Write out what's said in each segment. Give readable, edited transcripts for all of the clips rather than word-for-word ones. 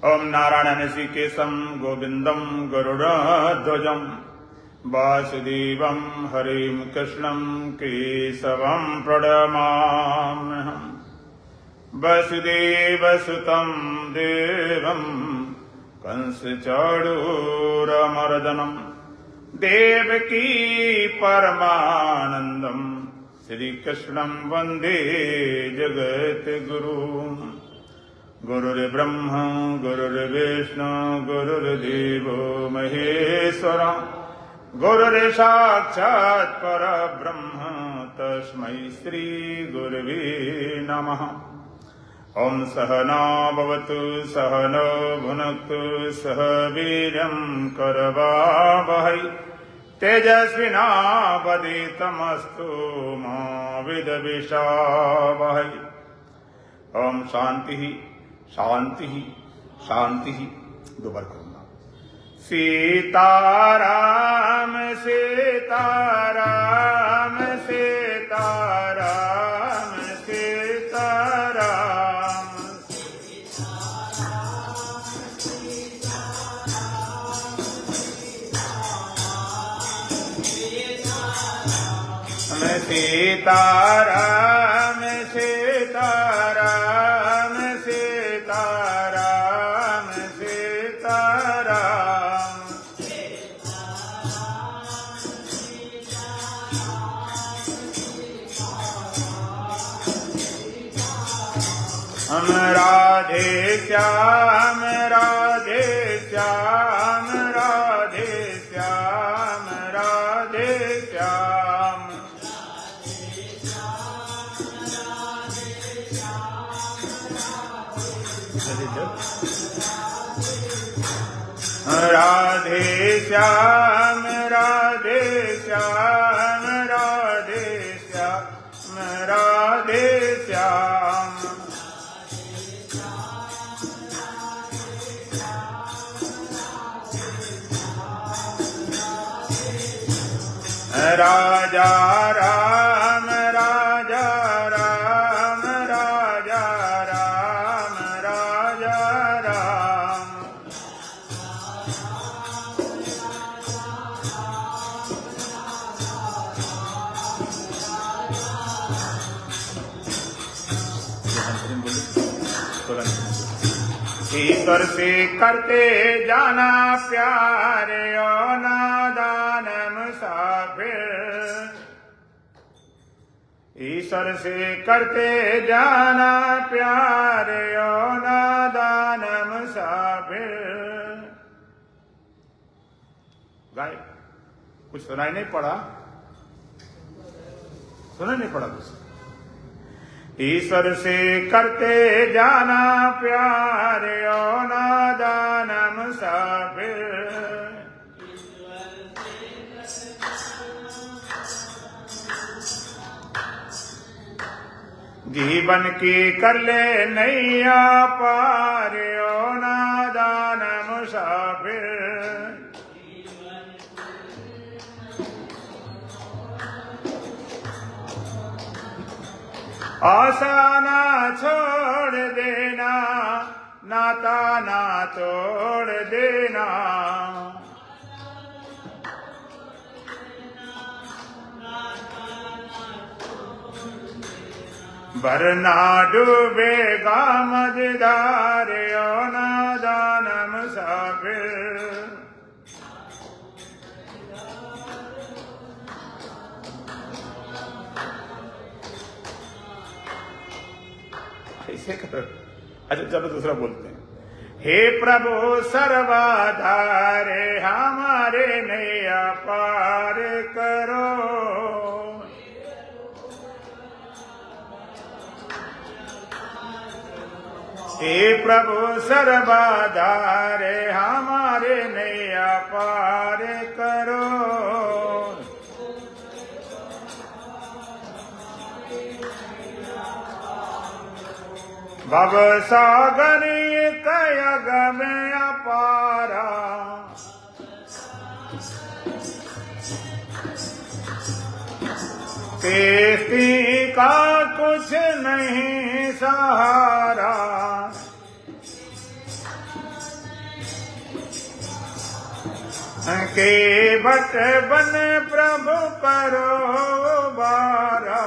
ओम नारायण ऋषिकेशं गोविंदं गरुड़ध्वजं वासुदेवं हरिं कृष्णं केशवं प्रणमाम्यहम्। वसुदेवसुतं देवं कंसचाणूरमर्दनं देवकी परमानन्दं श्रीकृष्णं वन्दे जगद्गुरुम्। गुरुर्ब्रह्मा गुरुर्विष्णु गुरुर्देवो महेश्वरः गुरुर्साक्षात् परब्रह्म तस्मै श्री गुरवे नमः। ओम सहना भवतु सहनो भुनक्तु सह वीर्यं करवावहै तेजस्विनावधीतमस्तु मा विद्विषावहै। ओम शांति शांति शांति। दोबारा करूंगा। सीताराम सीताराम सीताराम सीताराम सीताराम सीताराम सीताराम सीताराम। हम राधे श्याम राधे श्याम राधे श्याम राधे श्याम। राधे श्याम राधे श्याम राधे श्याम राधे श्याम। राजा राम राजा राम राजा राम राजा राम। ईश्वर से करते जाना प्यार ओ नादान मुसाफिर। ईश्वर से करते जाना प्यार ओ नादान मुसाफिर। गाय कुछ सुनाई नहीं पड़ा? सुनाई नहीं पड़ा कुछ? ईश्वर से करते जाना प्यार ओ नादान मुसाफिर। जीवन की कर ले नैया पार ओ नादान मुसाफिर। आशा ना छोड़ देना नाता ना तोड़ देना। वरना डूबेगा मझधार ओ नादान मुसाफिर। ऐसे करो। अच्छा चलो दूसरा बोलते हैं। हे प्रभु सर्वाधारे हमारे नैया पार करो। हे प्रभु सर्वाधारे हमारे नैया पार करो। भव सागर कयग में अपारा। तेस्ती का कुछ नहीं सहारा। के बट बन प्रभु परो बारा,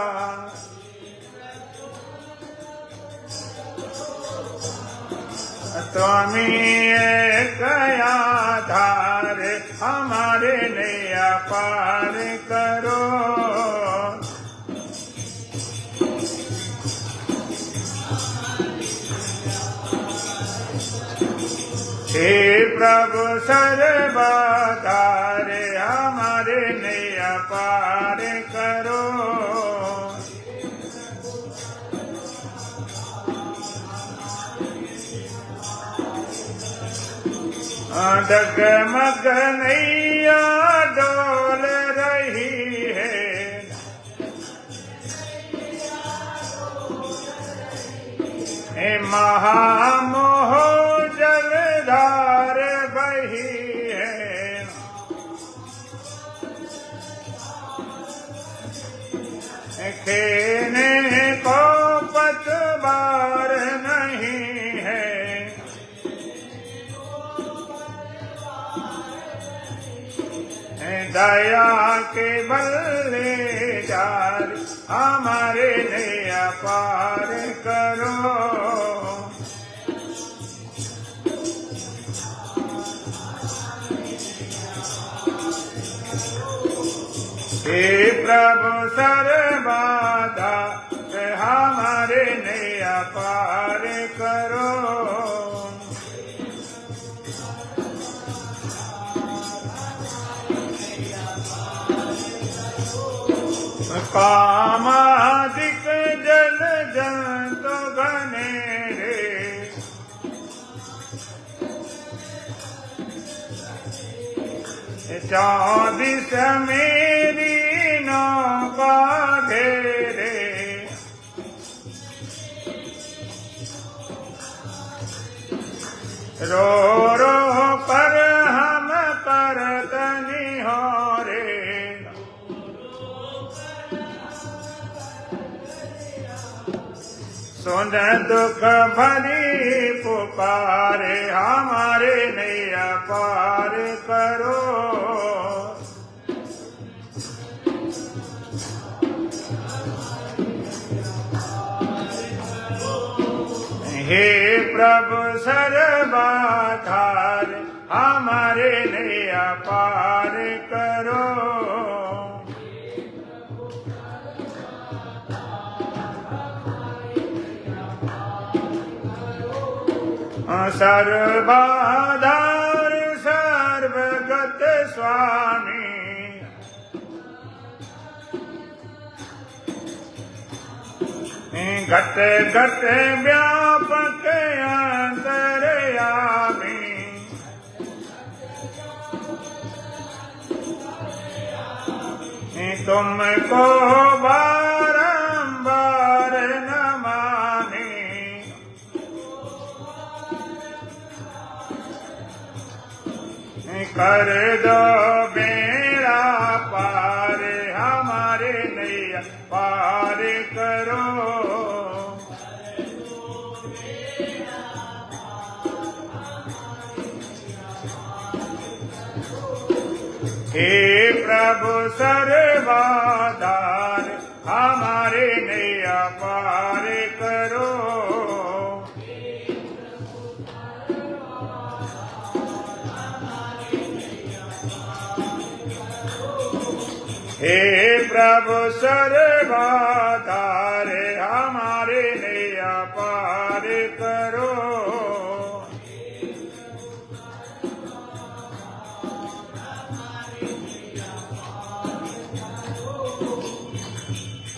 स्वामी एक आधार हमारे नैया पार करो। हे प्रभु सर्वाधार हमारे नैया पार करो। डगमग नैया डोल रही है, महामोह जलधार बही है। खेने को पतवार नहीं है, दया के बल्ले जाल हमारे नैया पार करो। हे प्रभु सर्वदा हमारे नैया पार करो। कामादिक जल जंतु घनेरे, 24 मेरी नौका घेरे, रो रो कर हम करत निहोरे। सुन दुख भरी पुकारे हमारे नैया पार करो। हे प्रभु सर्वाधार हमारे नैया पार करो। सर्वाधार सर्वगत स्वामी, घट घट व्यापक अंतर्यामी, तुमको बारंबार नमामि। कर दो बेड़ा पार हमारे नैया पार करो। हे प्रभु सर्वाधार हमारे नैया पार करो। हे प्रभु सर्वाधार हमारे नैया पार करो।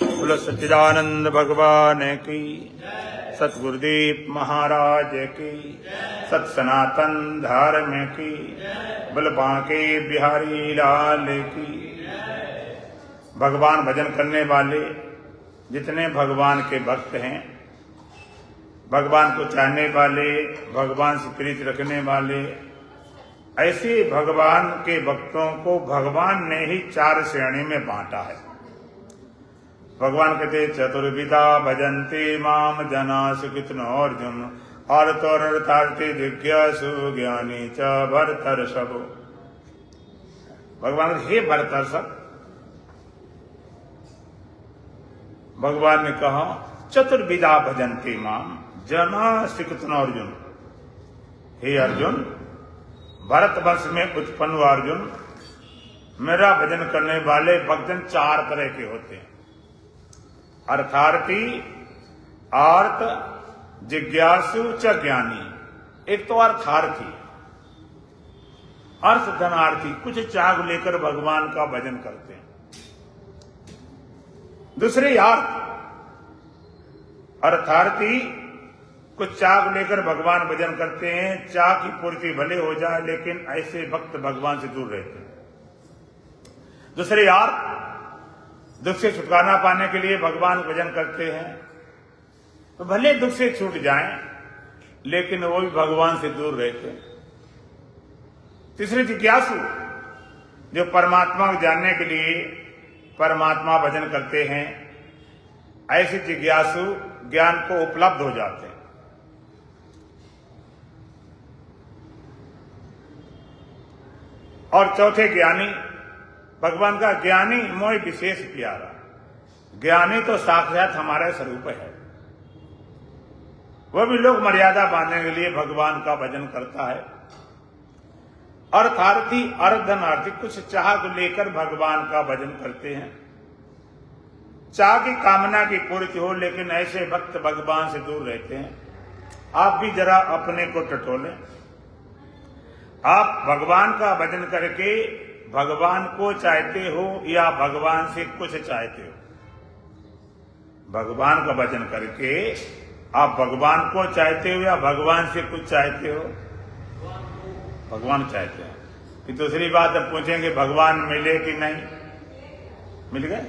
बोलो सच्चिदानंद भगवान की, सतगुरुदेव महाराज की, सत सनातन धर्म की, बोल बांके बिहारी लाल की। भगवान भजन करने वाले जितने भगवान के भक्त हैं, भगवान को चाहने वाले, भगवान से प्रीति रखने वाले, ऐसे भगवान के भक्तों को भगवान ने ही 4 श्रेणी में बांटा है। भगवान कहते चतुर्विधा भजन्ते माम जना सुकृत्नो अर्जुन आर्तोरर्थार्थे जिज्ञासु ज्ञानी च भरतर्षभ। भगवान हे भरतर्षभ, भगवान ने कहा चतुर्विधा भजन्ते माम जना श्रीकृष्ण अर्जुन। हे अर्जुन, भरत वंश में उत्पन्न हुआ अर्जुन, मेरा भजन करने वाले भक्तजन 4 तरह के होते हैं। अर्थार्थी, आर्त, जिज्ञासु च ज्ञानी। एक तो अर्थार्थी, अर्थ धनार्थी, कुछ चाह लेकर भगवान का भजन करते हैं। दूसरे आर्त, अर्थार्थी कुछ चाह लेकर भगवान भजन करते हैं, चाह की पूर्ति भले हो जाए लेकिन ऐसे भक्त भगवान से दूर रहते हैं। दूसरे आर्त, दुख से छुटकारा पाने के लिए भगवान भजन करते हैं, तो भले दुख से छूट जाएं लेकिन वो भी भगवान से दूर रहते हैं। तीसरे जिज्ञासु, जो परमात्मा को जानने के लिए परमात्मा भजन करते हैं, ऐसे जिज्ञासु ज्ञान को उपलब्ध हो जाते हैं। और चौथे ज्ञानी, भगवान का ज्ञानी मोह विशेष प्यारा। ज्ञानी तो साक्षात हमारा स्वरूप है। वह भी लोग मर्यादा बांधने के लिए भगवान का भजन करता है। अर्थार्थी, अर्धनार्थी कुछ चाह को लेकर भगवान का भजन करते हैं, चाह की कामना की पूर्ति हो, लेकिन ऐसे भक्त भगवान से दूर रहते हैं। आप भी जरा अपने को टटोलें। आप भगवान का भजन करके भगवान को चाहते हो या भगवान से कुछ चाहते हो? भगवान का भजन करके आप भगवान को चाहते हो या भगवान से कुछ चाहते हो? भगवान चाहते हैं। फिर दूसरी बात अब पूछेंगे, भगवान मिले कि नहीं? मिल गए?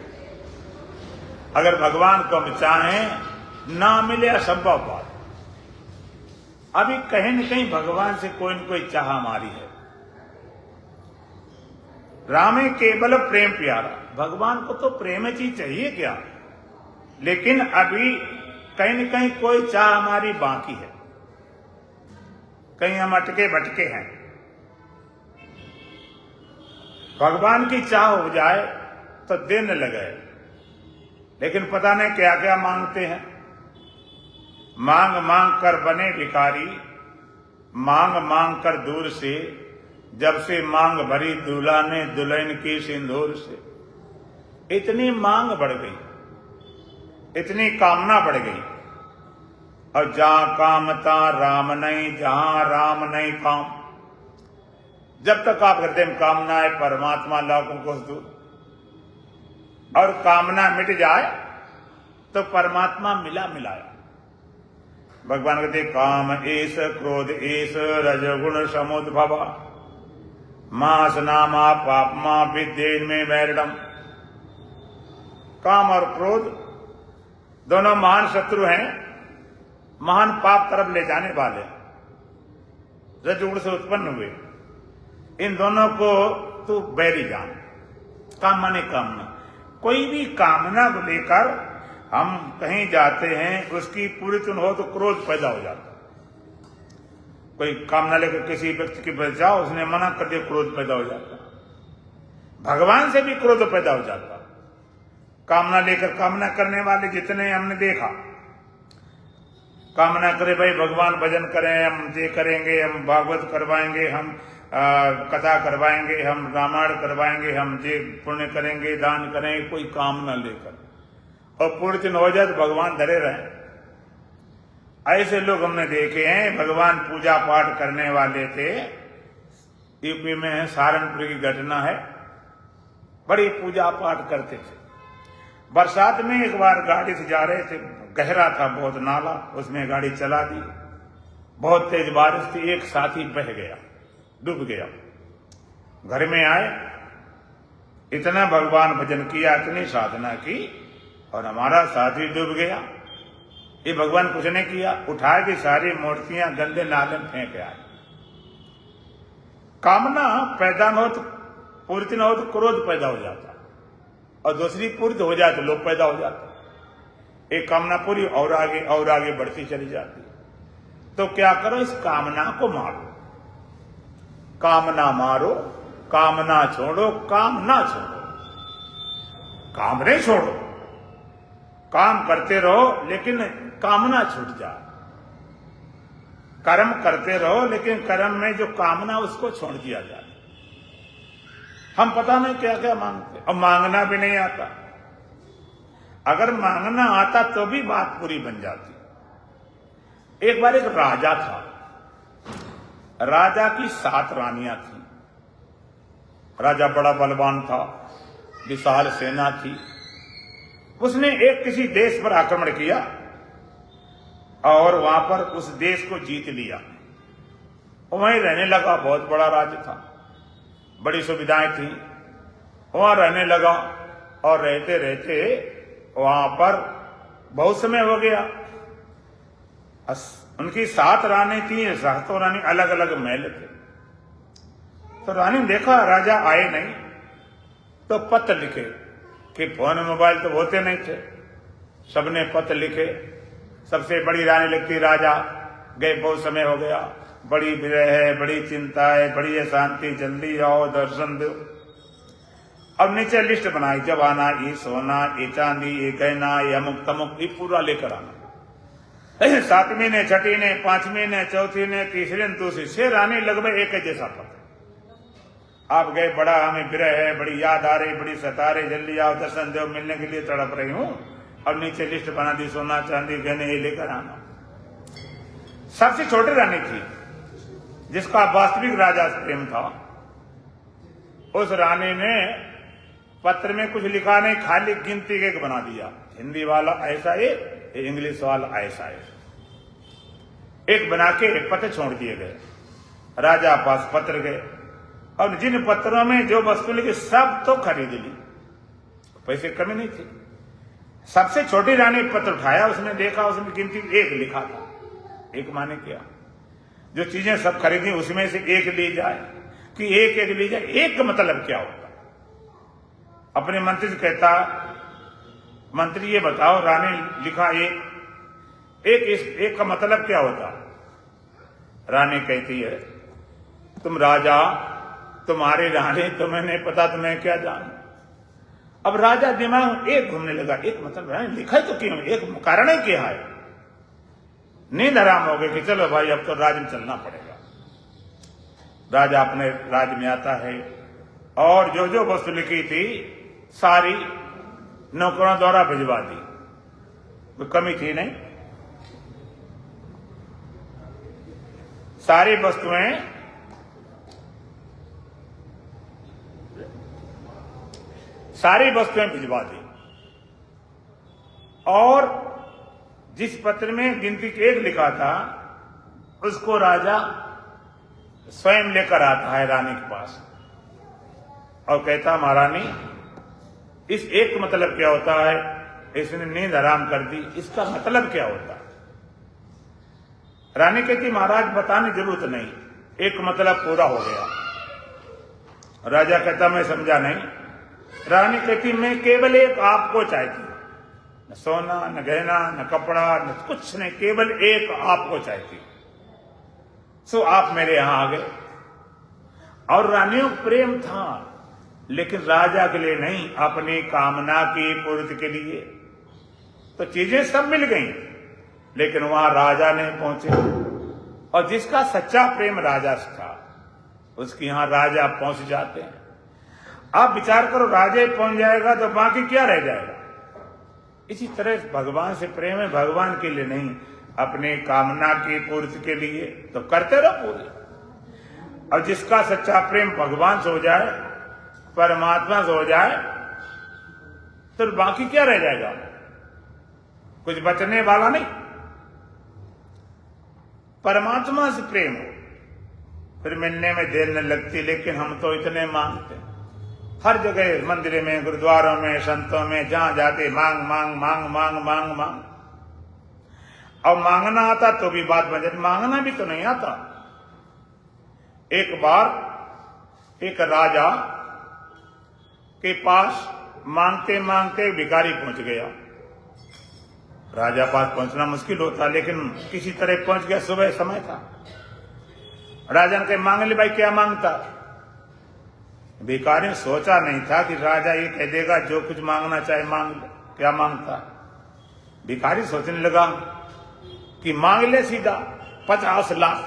अगर भगवान को हम चाहें ना मिले, असंभव बात। अभी कहीं न कहीं भगवान से कोई न कोई चाह हमारी है। रामे केवल प्रेम प्यारा, भगवान को तो प्रेम चीज चाहिए क्या, लेकिन अभी कहीं न कहीं कोई चाह हमारी बाकी है, कहीं हम अटके भटके हैं। भगवान की चाह हो जाए तो दिन लगे, लेकिन पता नहीं क्या क्या मांगते हैं। मांग मांग कर बने भिखारी, मांग मांग कर दूर से, जब से मांग भरी दूल्हा ने दुल्हन की सिंदूर से। इतनी मांग बढ़ गई, इतनी कामना बढ़ गई, और जहां कामता राम नहीं, जहां राम नहीं काम। जब तक आप हृदय में कामना है, परमात्मा लाखों को दूर, और कामना मिट जाए तो परमात्मा मिला मिलाया। भगवान कहते काम एस क्रोध एस रजगुण समुद्भवा, मास नामा पापमा विद्येन में वैरडम। काम और क्रोध दोनों महान शत्रु हैं, महान पाप तरफ ले जाने वाले, रजगुण से उत्पन्न हुए। इन दोनों को तू बैरी जान। काम माने कामना, कोई भी कामना को लेकर हम कहीं जाते हैं, उसकी पूर्ति हो तो क्रोध पैदा हो जाता है। कोई कामना लेकर किसी व्यक्ति की पास जाओ, उसने मना कर दिया, क्रोध पैदा हो जाता। भगवान से भी क्रोध पैदा हो जाता। कामना लेकर कामना करने वाले जितने हमने देखा, कामना करे भाई भगवान भजन करें, हम ये करेंगे, हम भागवत करवाएंगे, हम कथा करवाएंगे, हम रामायण करवाएंगे, हम ये पुण्य करेंगे, दान करेंगे, कोई कामना लेकर, और पूर्ति न हो जाए तो भगवान डरे रहे। ऐसे लोग हमने देखे हैं। भगवान पूजा पाठ करने वाले थे, यूपी में सहारनपुर की घटना है, बड़ी पूजा पाठ करते थे। बरसात में एक बार गाड़ी से जा रहे थे, गहरा था बहुत नाला, उसमें गाड़ी चला दी, बहुत तेज बारिश थी, एक साथी बह गया, डूब गया। घर में आए, इतना भगवान भजन किया, इतनी साधना की, और हमारा साथी डूब गया। ये भगवान कुछ नहीं किया, उठा के सारी मूर्तियां गंदे नाले में फेंक आए। कामना पैदा न हो तो, पूर्ति न हो तो क्रोध पैदा हो जाता, और दूसरी पूर्ति हो जाए तो लोभ पैदा हो जाता। एक कामना पूरी और आगे बढ़ती चली जाती। तो क्या करो, इस कामना को मारो, कामना मारो, कामना छोड़ो, काम ना छोड़ो। काम नहीं छोड़ो, काम करते रहो, लेकिन कामना छूट जाए। कर्म करते रहो, लेकिन कर्म में जो कामना उसको छोड़ दिया जाए। हम पता नहीं क्या क्या मांगते, और मांगना भी नहीं आता। अगर मांगना आता तो भी बात पूरी बन जाती। एक बार एक राजा था, राजा की 7 रानियां थी। राजा बड़ा बलवान था, विशाल सेना थी। उसने एक किसी देश पर आक्रमण किया और वहां पर उस देश को जीत लिया। वहीं रहने लगा। बहुत बड़ा राज्य था, बड़ी सुविधाएं थी, वहां रहने लगा। और रहते रहते वहां पर बहुत समय हो गया। उनकी 7 रानी थी, 7 रानी अलग अलग महल थे। तो रानी ने देखा राजा आए नहीं, तो पत्र लिखे कि फोन मोबाइल तो होते नहीं थे। सबने पत्र लिखे। सबसे बड़ी रानी लिखती, राजा गए, बहुत समय हो गया, बड़ी विरह है, बड़ी चिंता है, बड़ी अशांति, जल्दी आओ, दर्शन दो। अब नीचे लिस्ट बनाई, जब आना, ये सोना, ये चांदी, ये गहना, ये अमुक तमुक, ये पूरा लेकर आना। 7वीं ने, 6ठी ने, 5वीं ने, 4थी ने, 3री ने, दूसरी 6 रानी लगभग एक जैसा पत्र। आप गए, बड़ा हमें विरह है, बड़ी याद आ रही, बड़ी सता रही, जल्दी आओ, दर्शन दो, मिलने के लिए तड़प रही हूं। और नीचे लिस्ट बना दी, सोना चांदी गहने ये लेकर आना। सबसे छोटी रानी थी, जिसका वास्तविक राजा से प्रेम था। उस रानी ने पत्र में कुछ लिखा नहीं, खाली गिनती एक बना दिया। हिंदी वाला ऐसा है, इंग्लिश वाला ऐसा है, एक बना के पत्र छोड़ दिए गए। राजा पास पत्र गए और जिन पत्रों में जो वस्तु लिखी सब तो खरीद ली, पैसे कमी नहीं थी। सबसे छोटी रानी पत्र उठाया, उसने देखा, उसमें गिनती 1 लिखा था। एक माने क्या, जो चीजें सब खरीदी उसमें से 1 ली जाए कि 1 ली जाए, एक का मतलब क्या होता। अपने मंत्री से कहता, मंत्री ये बताओ, रानी लिखा एक का मतलब क्या होता। रानी कहती है, तुम राजा, तुम्हारी रानी, तुम्हें नहीं पता, तुम्हें क्या जान। अब राजा दिमाग एक घूमने लगा, एक मतलब रानी लिखा तो क्यों, एक कारण ही क्या है। नींद हराम हो गई कि चलो भाई अब तो राज में चलना पड़ेगा। राजा अपने राज्य में आता है और जो जो वस्तु लिखी थी सारी नौकरों द्वारा भिजवा दी, कोई कमी थी नहीं। सारी वस्तुएं भिजवा दी। और जिस पत्र में गिनती 1 लिखा था उसको राजा स्वयं लेकर आता है रानी के पास और कहता, महारानी इस एक का मतलब क्या होता है। इसने नींद हराम कर दी, इसका मतलब क्या होता है। रानी कहती, महाराज बताने की जरूरत नहीं, एक मतलब पूरा हो गया। राजा कहता, मैं समझा नहीं। रानी कहती, मैं केवल एक आपको चाहती, न सोना, न गहना, न कपड़ा, न कुछ नहीं, केवल एक आपको चाहती। सो आप मेरे यहां आ गए। और रानियों को प्रेम था, लेकिन राजा के लिए नहीं, अपनी कामना की पूर्ति के लिए। तो चीजें सब मिल गईं, लेकिन वहां राजा नहीं पहुंचे। और जिसका सच्चा प्रेम राजा से था, उसके यहां राजा पहुंच जाते हैं। आप विचार करो, राजा ही पहुंच जाएगा तो बाकी क्या रह जाएगा। इसी तरह भगवान से प्रेम है, भगवान के लिए नहीं, अपने कामना की पूर्ति के लिए। तो करते रहो पूरी। और जिसका सच्चा प्रेम भगवान से हो जाए, परमात्मा से हो जाए, तो बाकी क्या रह जाएगा, कुछ बचने वाला नहीं। परमात्मा से प्रेम हो, फिर मिलने में देर न लगती। लेकिन हम तो इतने मांगते, हर जगह, मंदिर में, गुरुद्वारों में, संतों में, जहां जाते मांग मांग मांग मांग मांग मांग। और मांगना आता तो भी बात बन जाती, मांगना भी तो नहीं आता। एक बार एक राजा के पास मांगते मांगते भिखारी पहुंच गया। राजा पास पहुंचना मुश्किल होता, लेकिन किसी तरह पहुंच गया। सुबह समय था। राजा ने कहा, मांग ले भाई, क्या मांगता। भिखारी ने सोचा नहीं था कि राजा ये कह देगा जो कुछ मांगना चाहे मांग ले। क्या मांगता? भिखारी सोचने लगा कि मांग ले सीधा 50 लाख,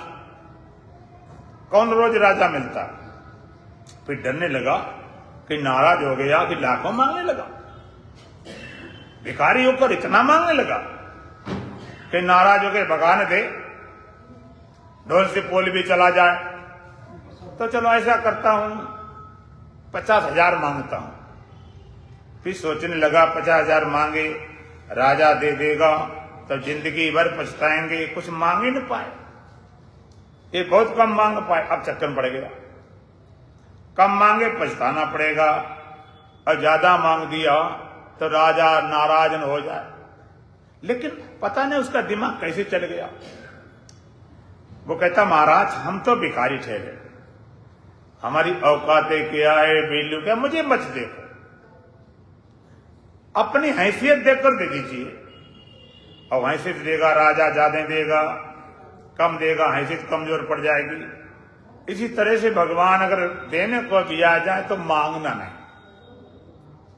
कौन रोज राजा मिलता। फिर डरने लगा कि नाराज हो गया कि लाखों मांगने लगा। भिखारी होकर इतना मांगने लगा कि नाराज होकर भगाने दे, ढोल से पोल भी चला जाए। तो चलो ऐसा करता हूं 50,000 मांगता हूं। फिर सोचने लगा 50,000 मांगे राजा दे देगा तो जिंदगी भर पछताएंगे, कुछ मांग ही नहीं पाए, ये बहुत कम मांग पाए। अब चक्कर पड़ गया, कम मांगे पछताना पड़ेगा, और ज्यादा मांग दिया तो राजा नाराज न हो जाए। लेकिन पता नहीं उसका दिमाग कैसे चल गया। वो कहता महाराज हम तो भिखारी ठहरे, हमारी औकातें क्या है, वैल्यू क्या, मुझे मत देखो, अपनी हैसियत देखकर दे दीजिए। और हैसियत देगा राजा ज्यादा देगा, कम देगा हैसियत कमजोर पड़ जाएगी। इसी तरह से भगवान अगर देने को भी आ जाए तो मांगना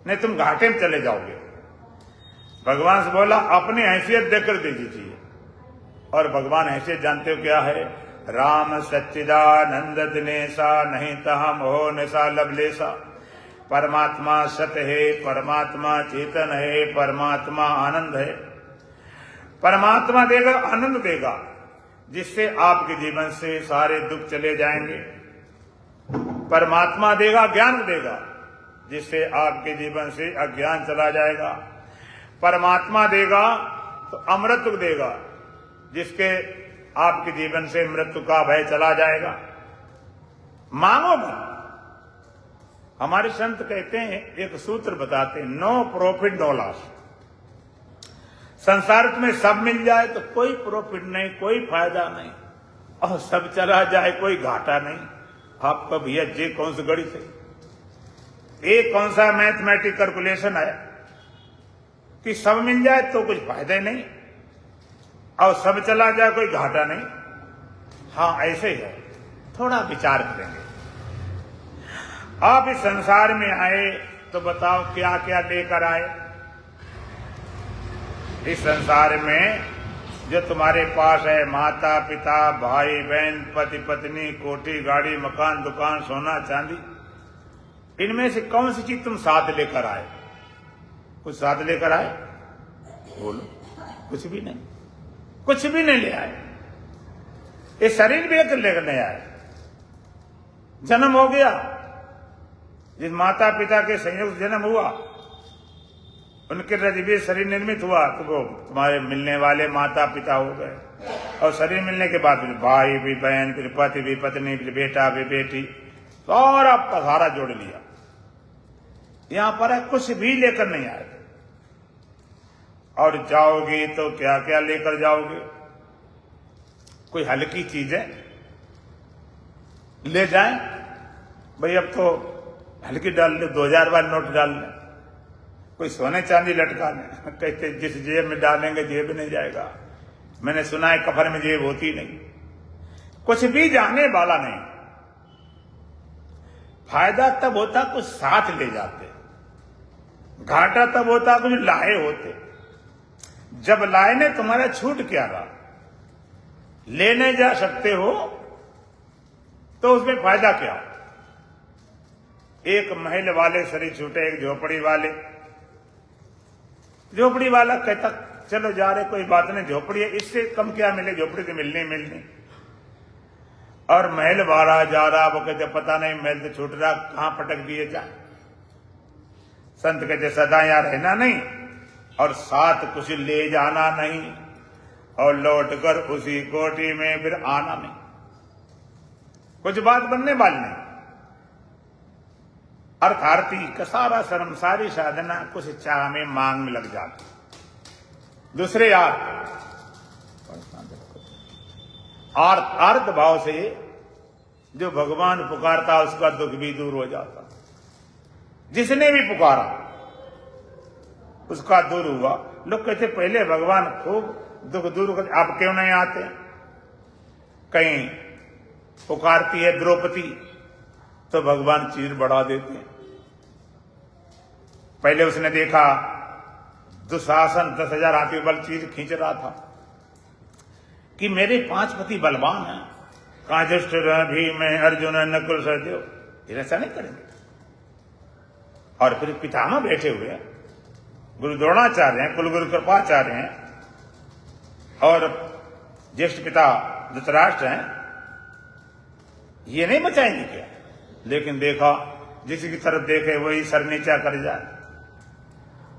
नहीं तुम घाटे में चले जाओगे। भगवान से बोला अपनी हैसियत देकर दे दीजिए। और भगवान हैसियत जानते हो क्या है? राम सच्चिदानंद दिनेशा नहीं तहम हो निशा लवलेशा। परमात्मा सत है, परमात्मा चेतन है, परमात्मा आनंद है। परमात्मा देगा आनंद देगा, जिससे आपके जीवन से सारे दुख चले जाएंगे। परमात्मा देगा ज्ञान देगा, जिससे आपके जीवन से अज्ञान चला जाएगा। परमात्मा देगा तो अमृत देगा, जिसके आपके जीवन से मृत्यु का भय चला जाएगा। मांगो मत। हमारे संत कहते हैं, एक सूत्र बताते हैं, नो प्रॉफिट नो लॉस। संसार में सब मिल जाए तो कोई प्रॉफिट नहीं, कोई फायदा नहीं, और सब चला जाए कोई घाटा नहीं। आपका भैया जे कौन सी गणित है, एक कौन सा मैथमेटिक कैलकुलेशन है कि सब मिल जाए तो कुछ फायदा ही नहीं, और सब चला जाए कोई घाटा नहीं। हाँ ऐसे ही है, थोड़ा विचार करेंगे। आप इस संसार में आए तो बताओ क्या क्या लेकर आए। इस संसार में जो तुम्हारे पास है, माता पिता भाई बहन पति पत्नी कोठी गाड़ी मकान दुकान सोना चांदी, इनमें से कौन सी चीज तुम साथ लेकर आए? कुछ साथ लेकर आए? बोलो। कुछ भी नहीं, कुछ भी नहीं ले आए। ये शरीर भी एक लेकर नहीं आए। जन्म हो गया, जिस माता पिता के संयोग से जन्म हुआ, उनके रजबीय शरीर निर्मित हुआ, तो वो तुम्हारे मिलने वाले माता पिता हो गए। और शरीर मिलने के बाद फिर भाई भी बहन, फिर पति भी पत्नी, फिर बेटा भी बेटी, सारा पसारा जोड़ लिया। यहां पर है कुछ भी लेकर नहीं आए। और जाओगे तो क्या क्या लेकर जाओगे? कोई हल्की चीजें ले जाएं? भाई अब तो हल्की डाल ले, 2000 वाले नोट डाल ले, कोई सोने चांदी लटका ले। कहते जिस जेब में डालेंगे जेब नहीं जाएगा। मैंने सुना है कफन में जेब होती नहीं। कुछ भी जाने वाला नहीं। फायदा तब होता कुछ साथ ले जाते, घाटा तब होता कुछ लाए होते। जब लाए ने तुम्हारा छूट क्या रहा? लेने जा सकते हो तो उसमें फायदा क्या? एक महल वाले शरीर छूटे एक झोपड़ी वाले। झोपड़ी वाला कहता चलो जा रहे, कोई बात नहीं, झोपड़ी है, इससे कम क्या मिले, झोपड़ी तो मिलनी। और महल वाला जा रहा, वो कहते पता नहीं महल तो छूट रहा, कहां पटक दिए जाए। संत कहते सदा यहां रहना नहीं और साथ कुछ ले जाना नहीं, और लौटकर उसी कोठी में फिर आना नहीं। कुछ बात बनने वाली नहीं। अर्थार्थी का सारा श्रम सारी साधना कुछ चाह में मांग में लग जाती। दूसरे अर्थ भाव से जो भगवान पुकारता उसका दुख भी दूर हो जाता। जिसने भी पुकारा उसका दूर हुआ। लोग कहते पहले भगवान खूब दुख दूर करते, अब क्यों नहीं आते? कहीं पुकारती है द्रौपदी, तो भगवान चीर बढ़ा देते हैं। पहले उसने देखा दुशासन 10,000 हाथी बल चीर खींच रहा था कि मेरे 5 पति बलवान हैं, कहा युधिष्ठिर भीम अर्जुन नकुल सहदेव, फिर ऐसा नहीं करेंगे। और फिर पितामह बैठे हुए हैं, गुरु द्रोणाचार्य हैं, कुलगुरु कृपाचार्य हैं और ज्येष्ठ पिता धृतराष्ट्र हैं, ये नहीं बचाएंगे क्या? लेकिन देखा जिसकी तरफ देखे वही सर नीचा कर जाए।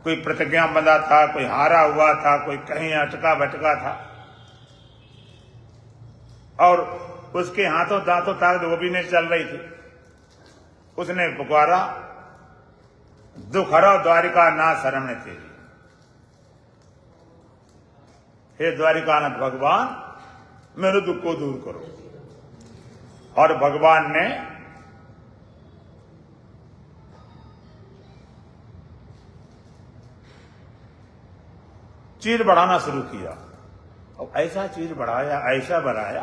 कोई प्रतिज्ञा बंधा था, कोई हारा हुआ था, कोई कहीं अटका भटका था और उसके हाथों दांतों ताकत वो भी नहीं चल रही थी। उसने पुकारा, दुख हरो द्वारिका नाथ शरण तेरी। हे द्वारिकानाथ भगवान, मेरे दुख को दूर करो। और भगवान ने चीर बढ़ाना शुरू किया और ऐसा चीर बढ़ाया, ऐसा बढ़ाया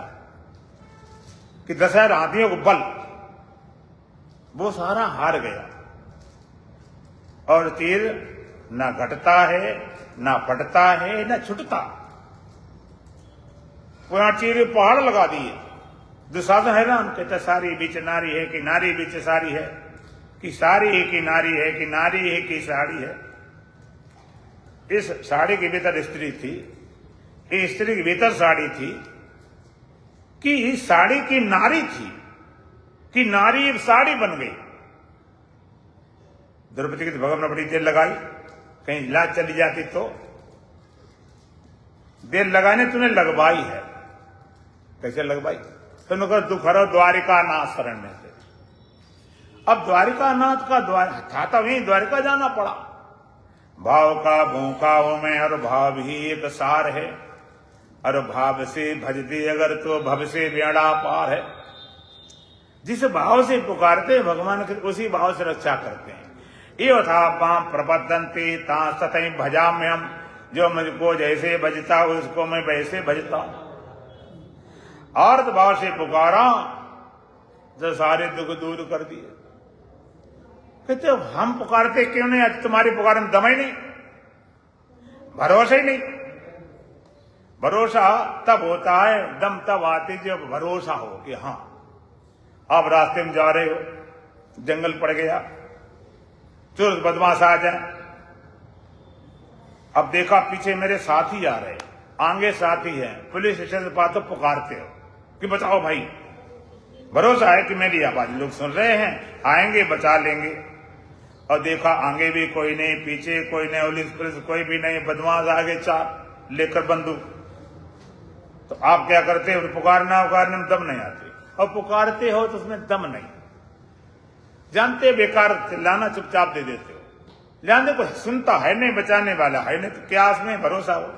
कि 10,000 हाथियों को बल वो सारा हार गया और तीर ना घटता है, ना फटता है, ना छुटता। वहां चीर पहाड़ लगा दिए। दुशासन हैरान, कहता सारी बीच नारी है कि नारी बीच सारी है, कि सारी है कि नारी है, कि नारी है कि साड़ी है। इस साड़ी के भीतर स्त्री थी, इस स्त्री के भीतर साड़ी थी, कि इस साड़ी की नारी थी, कि नारी एक साड़ी बन गई। द्रौपदी की तो भगवान ने बड़ी देर लगाई, कहीं लाज चली जाती तो। देर लगाने तूने लगवाई है। कैसे लगवाई? तुमने कहा दुख हरो द्वारिका नाथ शरण में थे। अब द्वारिका नाथ का द्वार था तो वहीं द्वारिका जाना पड़ा। भाव का भूखा हूं मैं और भाव ही एक सार है, और भाव से भजते अगर तो भव से बेड़ा पार है। जिस भाव से पुकारते हैं भगवान के, उसी भाव से रक्षा करते हैं। ये था पाम प्रपदंते ता सतई भजाम्यम, जो मुझको जैसे भजता उसको मैं वैसे भजता हूं। अर्थ भाव से पुकारा जो सारे दुख दूर कर दिए। कहते हम पुकारते क्यों नहीं? आज तुम्हारी पुकार में दम ही नहीं, भरोसा ही नहीं। भरोसा तब होता है, दम तब आती जब भरोसा हो कि हाँ आप रास्ते में जा रहे हो, जंगल पड़ गया, चोर बदमाश आ जाए। अब देखा पीछे मेरे साथी आ रहे, आगे साथी है, पुलिस स्टेशन से पास तो पुकारते हो कि बचाओ भाई। भरोसा है कि मेरी आवाज लोग सुन रहे हैं, आएंगे बचा लेंगे। और देखा आगे भी कोई नहीं, पीछे कोई नहीं, पुलिस कोई भी नहीं, बदमाश आगे 4 लेकर बंदूक। तो आप क्या करते हो? पुकारना उकारने में दम नहीं आती, और पुकारते हो तो उसमें दम नहीं। जानते बेकार चिल्लाना, चुपचाप दे देते हो। जानते कोई सुनता है नहीं, बचाने वाला है नहीं, तो क्या उसमें भरोसा हो?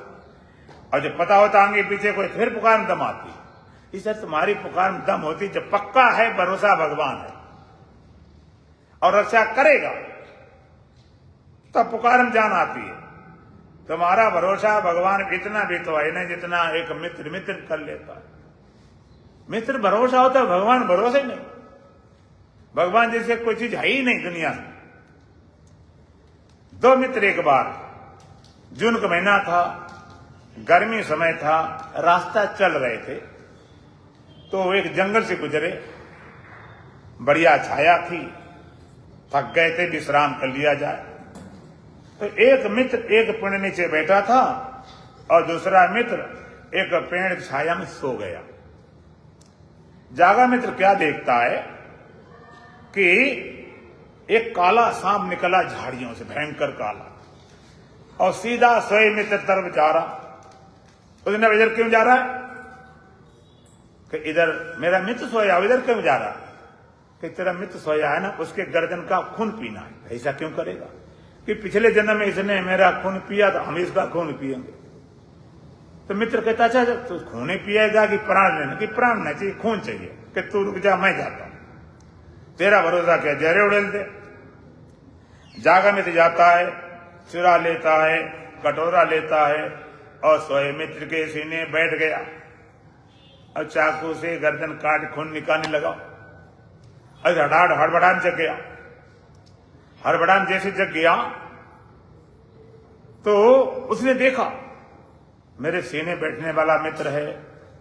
और जब पता होता आगे पीछे कोई, फिर पुकार में दम आती। इससे तुम्हारी पुकार में दम होती जब पक्का है भरोसा भगवान है और रक्षा करेगा, तब पुकार में जान आती है। तुम्हारा भरोसा भगवान इतना भी तो है नहीं जितना एक मित्र कर लेता है। मित्र भरोसा होता है, भगवान भरोसा ही नहीं। भगवान जैसे कोई चीज है ही नहीं दुनिया में। 2 मित्र एक बार, जून का महीना था, गर्मी समय था, रास्ता चल रहे थे, तो एक जंगल से गुजरे, बढ़िया छाया थी, थक गए थे, विश्राम कर लिया जाए। तो एक मित्र एक पेड़ नीचे बैठा था और दूसरा मित्र एक पेड़ छाया में सो गया। जागा मित्र क्या देखता है कि एक काला सांप निकला झाड़ियों से, भयंकर काला, और सीधा सोए मित्र तरफ जा रहा। उसने इधर क्यों जा रहा है? कि इधर मेरा मित्र सोया, इधर क्यों जा रहा? कि तेरा मित्र सोया है ना, उसके गर्दन का खून पीना है। ऐसा क्यों करेगा? कि पिछले जन्म में इसने मेरा खून पिया था, हम इसका खून पिएंगे। तो मित्र कहता अच्छा तो खून ही पिएगा कि प्राण लेना? कि प्राण नहीं चाहिए, खून चाहिए। कि तू रुक जा, मैं जाता हूं, तेरा भरोसा क्या, जहरे उड़ेल दे। जागा मित्र जाता है, चुरा लेता है, कटोरा लेता है और सोए मित्र के सीने बैठ गया और चाकू से गर्दन काट खून निकालने लगा। अरे हड़बड़ान जग गया। हड़बड़ान जैसे जग गया तो उसने देखा मेरे सीने बैठने वाला मित्र है,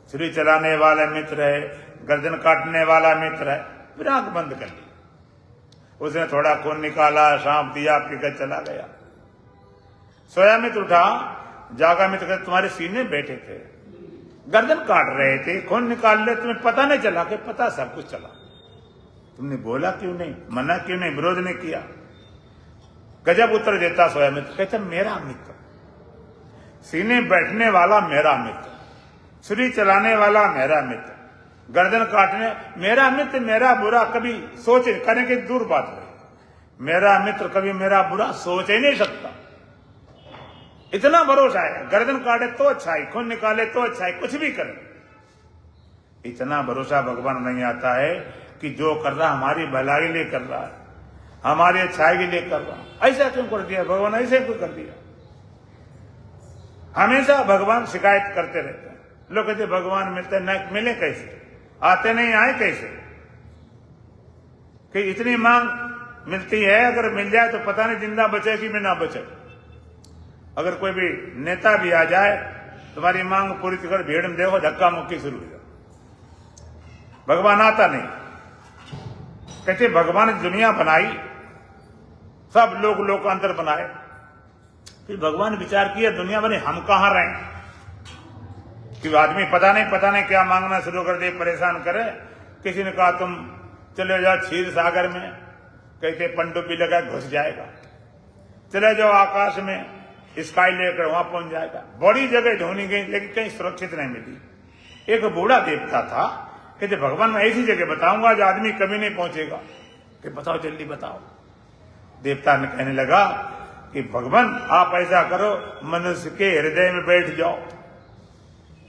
छुरी चलाने वाला मित्र है, गर्दन काटने वाला मित्र है। फिर आंख बंद कर ली। उसने थोड़ा खून निकाला, सांप दिया, पीकर चला गया। सोया मित्र उठा, जागा मित्र तुम्हारे सीने बैठे थे, गर्दन काट रहे थे, खून निकाल रहे, तुम्हें पता नहीं चला? कि पता सब कुछ चला। तुमने बोला क्यों नहीं, मना क्यों नहीं, विरोध नहीं किया? गजब उत्तर देता सोया मित्र। कहता मेरा मित्र, सीने बैठने वाला मेरा मित्र, छुरी चलाने वाला मेरा मित्र, गर्दन काटने मेरा मित्र, मेरा बुरा कभी सोचे, करने की दूर बात है, मेरा मित्र कभी मेरा बुरा सोच ही नहीं सकता। इतना भरोसा है, गर्दन काटे तो अच्छा है, खून निकाले तो अच्छा है, कुछ भी करे। इतना भरोसा भगवान नहीं आता है कि जो कर रहा हमारी भलाई के लिए कर रहा है, हमारी अच्छाई के लिए कर रहा। ऐसा क्यों कर दिया भगवान, ऐसे क्यों कर दिया? हमेशा भगवान शिकायत करते रहते हैं। लोग कहते भगवान मिलते न मिले कैसे, आते नहीं आए कैसे? कि इतनी मांग मिलती है, अगर मिल जाए तो पता नहीं जिंदा बचे कि मैं ना बचे। अगर कोई भी नेता भी आ जाए, तुम्हारी मांग पूरी कर, भीड़ में देखो धक्का मुक्की शुरू हो जाए। भगवान आता नहीं। कहते भगवान ने दुनिया बनाई, सब लोग लोकांतर बनाए, फिर भगवान विचार किया दुनिया बनी, हम कहां रहे? कि आदमी पता नहीं क्या मांगना शुरू कर दे, परेशान करे। किसी ने कहा तुम चले जाओ क्षीर सागर में, कहते पनडुब्बी लगा घुस जाएगा। चले जाओ आकाश में, स्काई लेकर वहां पहुंच जाएगा। बड़ी जगह ढूंढी गई लेकिन कहीं सुरक्षित नहीं मिली। एक बूढ़ा देवता था, कहते भगवान मैं ऐसी जगह बताऊंगा जो आदमी कभी नहीं पहुंचेगा। कि बताओ जल्दी बताओ। देवता ने कहने लगा कि भगवान आप ऐसा करो, मनुष्य के हृदय में बैठ जाओ,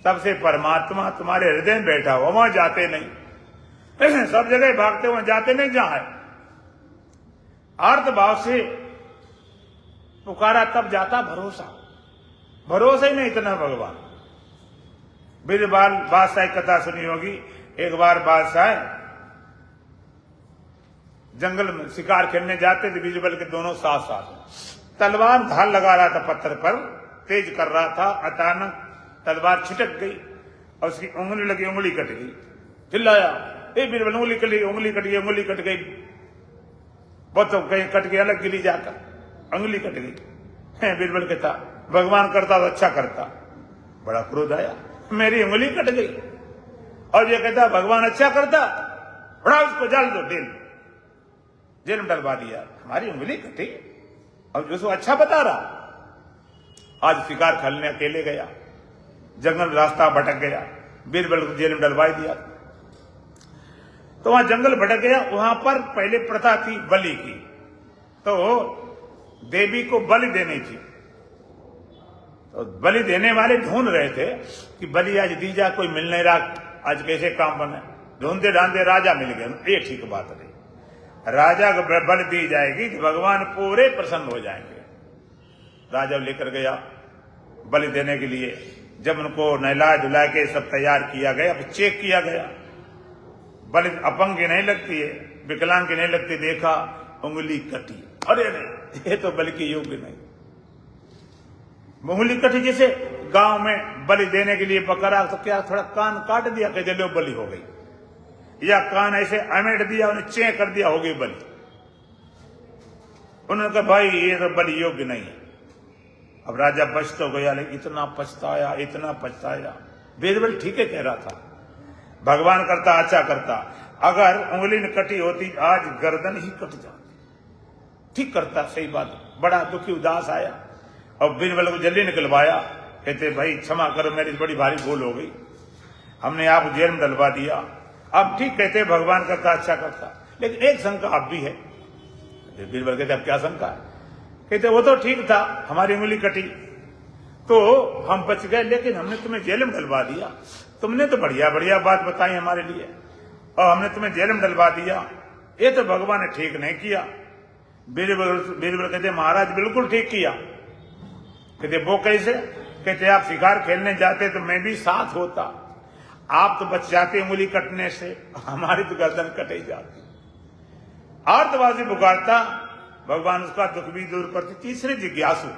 तब से परमात्मा तुम्हारे हृदय में बैठा हुआ, वहां जाते नहीं। सब जगह भागते वहां जाते नहीं, जहां है अर्थ भाव से पुकारा तब जाता। भरोसा ही नहीं इतना भगवान। बीरबल बादशाह की कथा सुनी होगी। एक बार बादशाह जंगल में शिकार खेलने जाते थे, बीरबल के दोनों साथ साथ। तलवार ढाल लगा रहा था, पत्थर पर तेज कर रहा था। अचानक तलवार छिटक गई और उसकी उंगली लगी, उंगली कट गई। चिल्लाया ए बीरबल, उंगली कट गई, उंगली कट गई, उंगली कट गई। बहुत तो कहीं कट गया, अलग गिरी जाकर उंगली कट गई। बीरबल कहता भगवान करता तो अच्छा करता। बड़ा क्रोध आया, मेरी उंगली कट गई और ये कहता भगवान अच्छा करता, बड़ा उसको जाल दो, जेल में डलवा दिया। हमारी उंगली कटी और जो अच्छा बता रहा। आज शिकार खेलने अकेले गया, जंगल रास्ता भटक गया, बीरबल को जेल में डलवाई दिया। तो वहां जंगल भटक गया। वहां पर पहले प्रथा थी बलि की, तो देवी को बलि देनी थी। तो बलि देने वाले ढूंढ रहे थे कि बलि आज दी जा, कोई मिल नहीं रहा, आज कैसे काम बने। ढूंढते ढांढते राजा मिल गए। ये ठीक बात नहीं, राजा को बलि दी जाएगी तो भगवान पूरे प्रसन्न हो जाएंगे। राजा लेकर गया बलि देने के लिए। जब उनको नहला धुला के सब तैयार किया गया, चेक किया गया, बलि अपंग की नहीं लगती है, विकलांग की नहीं लगती। देखा उंगली कटी, अरे नहीं ये तो बलि के योग्य नहीं। उंगली कटी, जैसे गांव में बलि देने के लिए बकरा, तो क्या थोड़ा कान काट दिया कि चलो बलि हो गई, या कान ऐसे अमेट दिया, उन्हें चे कर दिया, हो गई बलि। उन्होंने कहा भाई ये तो बलि योग्य नहीं है। अब राजा बच तो गया, लेकिन इतना पछताया। बीरबल ठीक है कह रहा था, भगवान करता अच्छा करता। अगर उंगली न कटी होती आज गर्दन ही कट जाती। ठीक करता, सही बात। बड़ा दुखी उदास आया और बीरबल को जल्दी निकलवाया। कहते भाई क्षमा करो, मेरी बड़ी भारी भूल हो गई, हमने आपको जेल में डलवा दिया। अब ठीक कहते भगवान करता अच्छा करता, लेकिन एक शंका अब भी है। बीरबल कहते अब क्या शंका है? कहते वो तो ठीक था, हमारी उंगली कटी तो हम बच गए, लेकिन हमने तुम्हें जेल में डलवा दिया। तुमने तो बढ़िया बात बताई हमारे लिए और हमने तुम्हें जेल में डलवा दिया, ये तो भगवान ने ठीक नहीं किया। बीरबल कहते महाराज बिल्कुल ठीक किया। कहते वो कैसे? कहते आप शिकार खेलने जाते तो मैं भी साथ होता, आप तो बच जाते उंगली कटने से, हमारी तो गर्दन कट ही जाती। आर्तवासी पुकारता, भगवान उसका दुख भी दूर करते। तीसरे जिज्ञासु,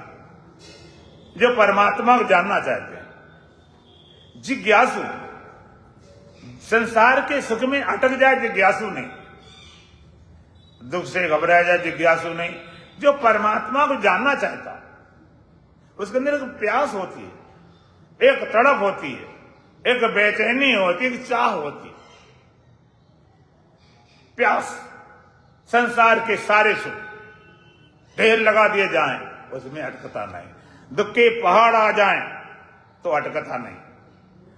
जो परमात्मा को जानना चाहते हैं। जिज्ञासु संसार के सुख में अटक जाए, जिज्ञासु नहीं। दुख से घबरा जाए, जिज्ञासु नहीं। जो परमात्मा को जानना चाहता, उसके अंदर एक प्यास होती है, एक तड़प होती है, एक बेचैनी होती है, एक चाह होती है। प्यास, संसार के सारे सुख ढेर लगा दिए जाएं, उसमें अटकता नहीं। दुख के पहाड़ आ जाएं तो अटकता नहीं।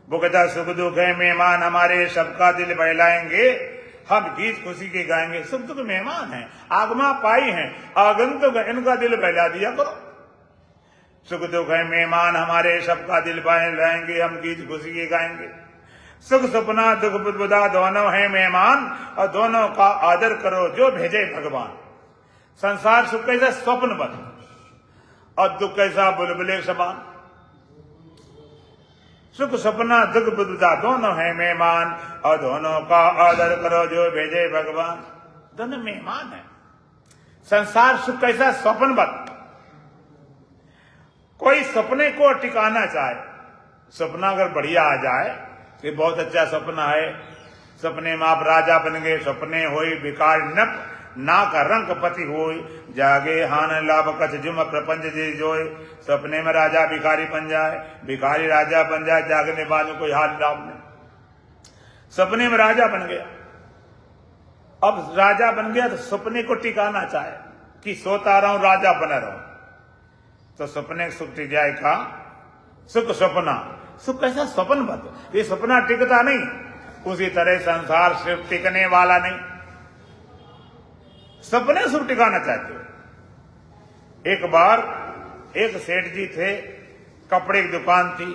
वो कहता, सुख दुख है मेहमान हमारे, सबका दिल बहलाएंगे, हम गीत खुशी के गाएंगे। सुख दुख मेहमान हैं, आगमा पाई हैं, आगंतुक है, इनका दिल बहला दिया करो। सुख दुख है मेहमान हमारे, सबका दिल बहलाएंगे, हम गीत खुशी के गाएंगे। सुख सपना दुख बुदबुदा दोनों है मेहमान, और दोनों का आदर करो जो भेजे भगवान। संसार सुख कैसा स्वप्न बन, और दुख कैसा बुलबुले समान। सुख सपना दुख बुदबुदा दोनों है मेहमान, और दोनों का आदर करो जो भेजे भगवान। दोनों मेहमान है। संसार सुख कैसा स्वप्न बन। कोई सपने को टिकाना चाहे, सपना अगर बढ़िया आ जाए तो बहुत अच्छा सपना है। सपने में आप राजा बन गए, सपने होई भिखारी नप, ना का रंग पति होई, जागे हान लाभ कछ जुम प्रपंच जी जोय। सपने में राजा भिखारी बन जाए, भिखारी राजा बन जाए, जागने वालों को हाल लाभ नहीं। सपने में राजा बन गया, अब राजा बन गया तो सपने को टिकाना चाहे कि सोता रहूं राजा बना रहूं, तो सपने सुख टिक जाए। का सुख सपना, सुख कैसा स्वप्न बन, ये सपना टिकता नहीं। उसी तरह संसार सिर्फ टिकने वाला नहीं, सपने सुख टिकाना चाहते हो। एक बार एक सेठ जी थे, कपड़े की दुकान थी,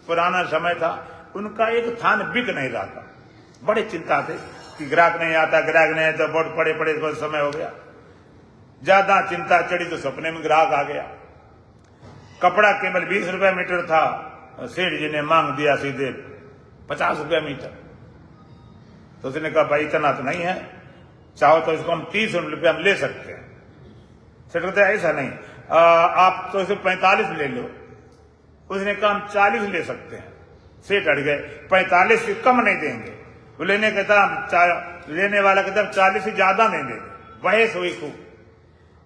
पुराना समय था, उनका एक थान बिक नहीं रहा था। बड़े चिंता थे कि ग्राहक नहीं आता, ग्राहक नहीं आता, बहुत पड़े पड़े बहुत समय हो गया। ज्यादा चिंता चढ़ी तो सपने में ग्राहक आ गया। कपड़ा केवल 20 रुपए मीटर था, सेठ जी ने मांग दिया सीधे 50 रुपया मीटर। तो उसने कहा, भाई इतना तो नहीं है, चाहो तो इसको हम 30 रुपया हम ले सकते हैं। सेठ कहते ऐसा नहीं, आप तो इसे 45 ले लो। उसने कहा हम 40 ले सकते हैं। सेठ अड़ गए, 45 से कम नहीं देंगे। वो लेने लेने वाला कहता 40 से ज्यादा नहीं देंगे। बहस हुई खूब,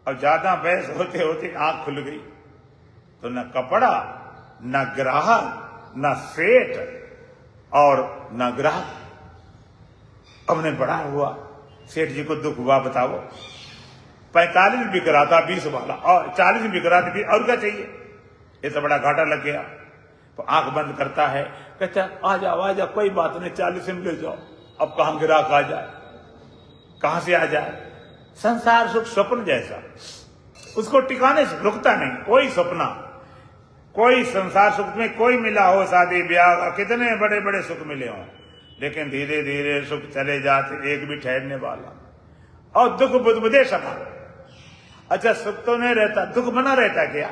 अब ज्यादा बहस होते होते आंख खुल गई। तो न कपड़ा, न ग्राहक, न सेठ और न ग्राहक। हमने बड़ा हुआ, सेठ जी को दुख हुआ, बताओ 45 बिक रहा था 20 वाला, और 40 बिक रहा था, और क्या चाहिए। ये तो बड़ा घाटा लग गया। तो आंख बंद करता है, कहता आ जाओ कोई बात नहीं, 40 में ले जाओ। अब कहां ग्राहक आ जाए, कहां से आ जाए। संसार सुख स्वप्न जैसा, उसको टिकाने से रुकता नहीं। कोई सपना, कोई संसार सुख में कोई मिला हो, शादी ब्याह, कितने बड़े बड़े सुख मिले हों, लेकिन धीरे धीरे सुख चले जाते, एक भी ठहरने वाला। और दुख बुदबुदे समान। अच्छा, सुख तो नहीं रहता, दुख बना रहता क्या।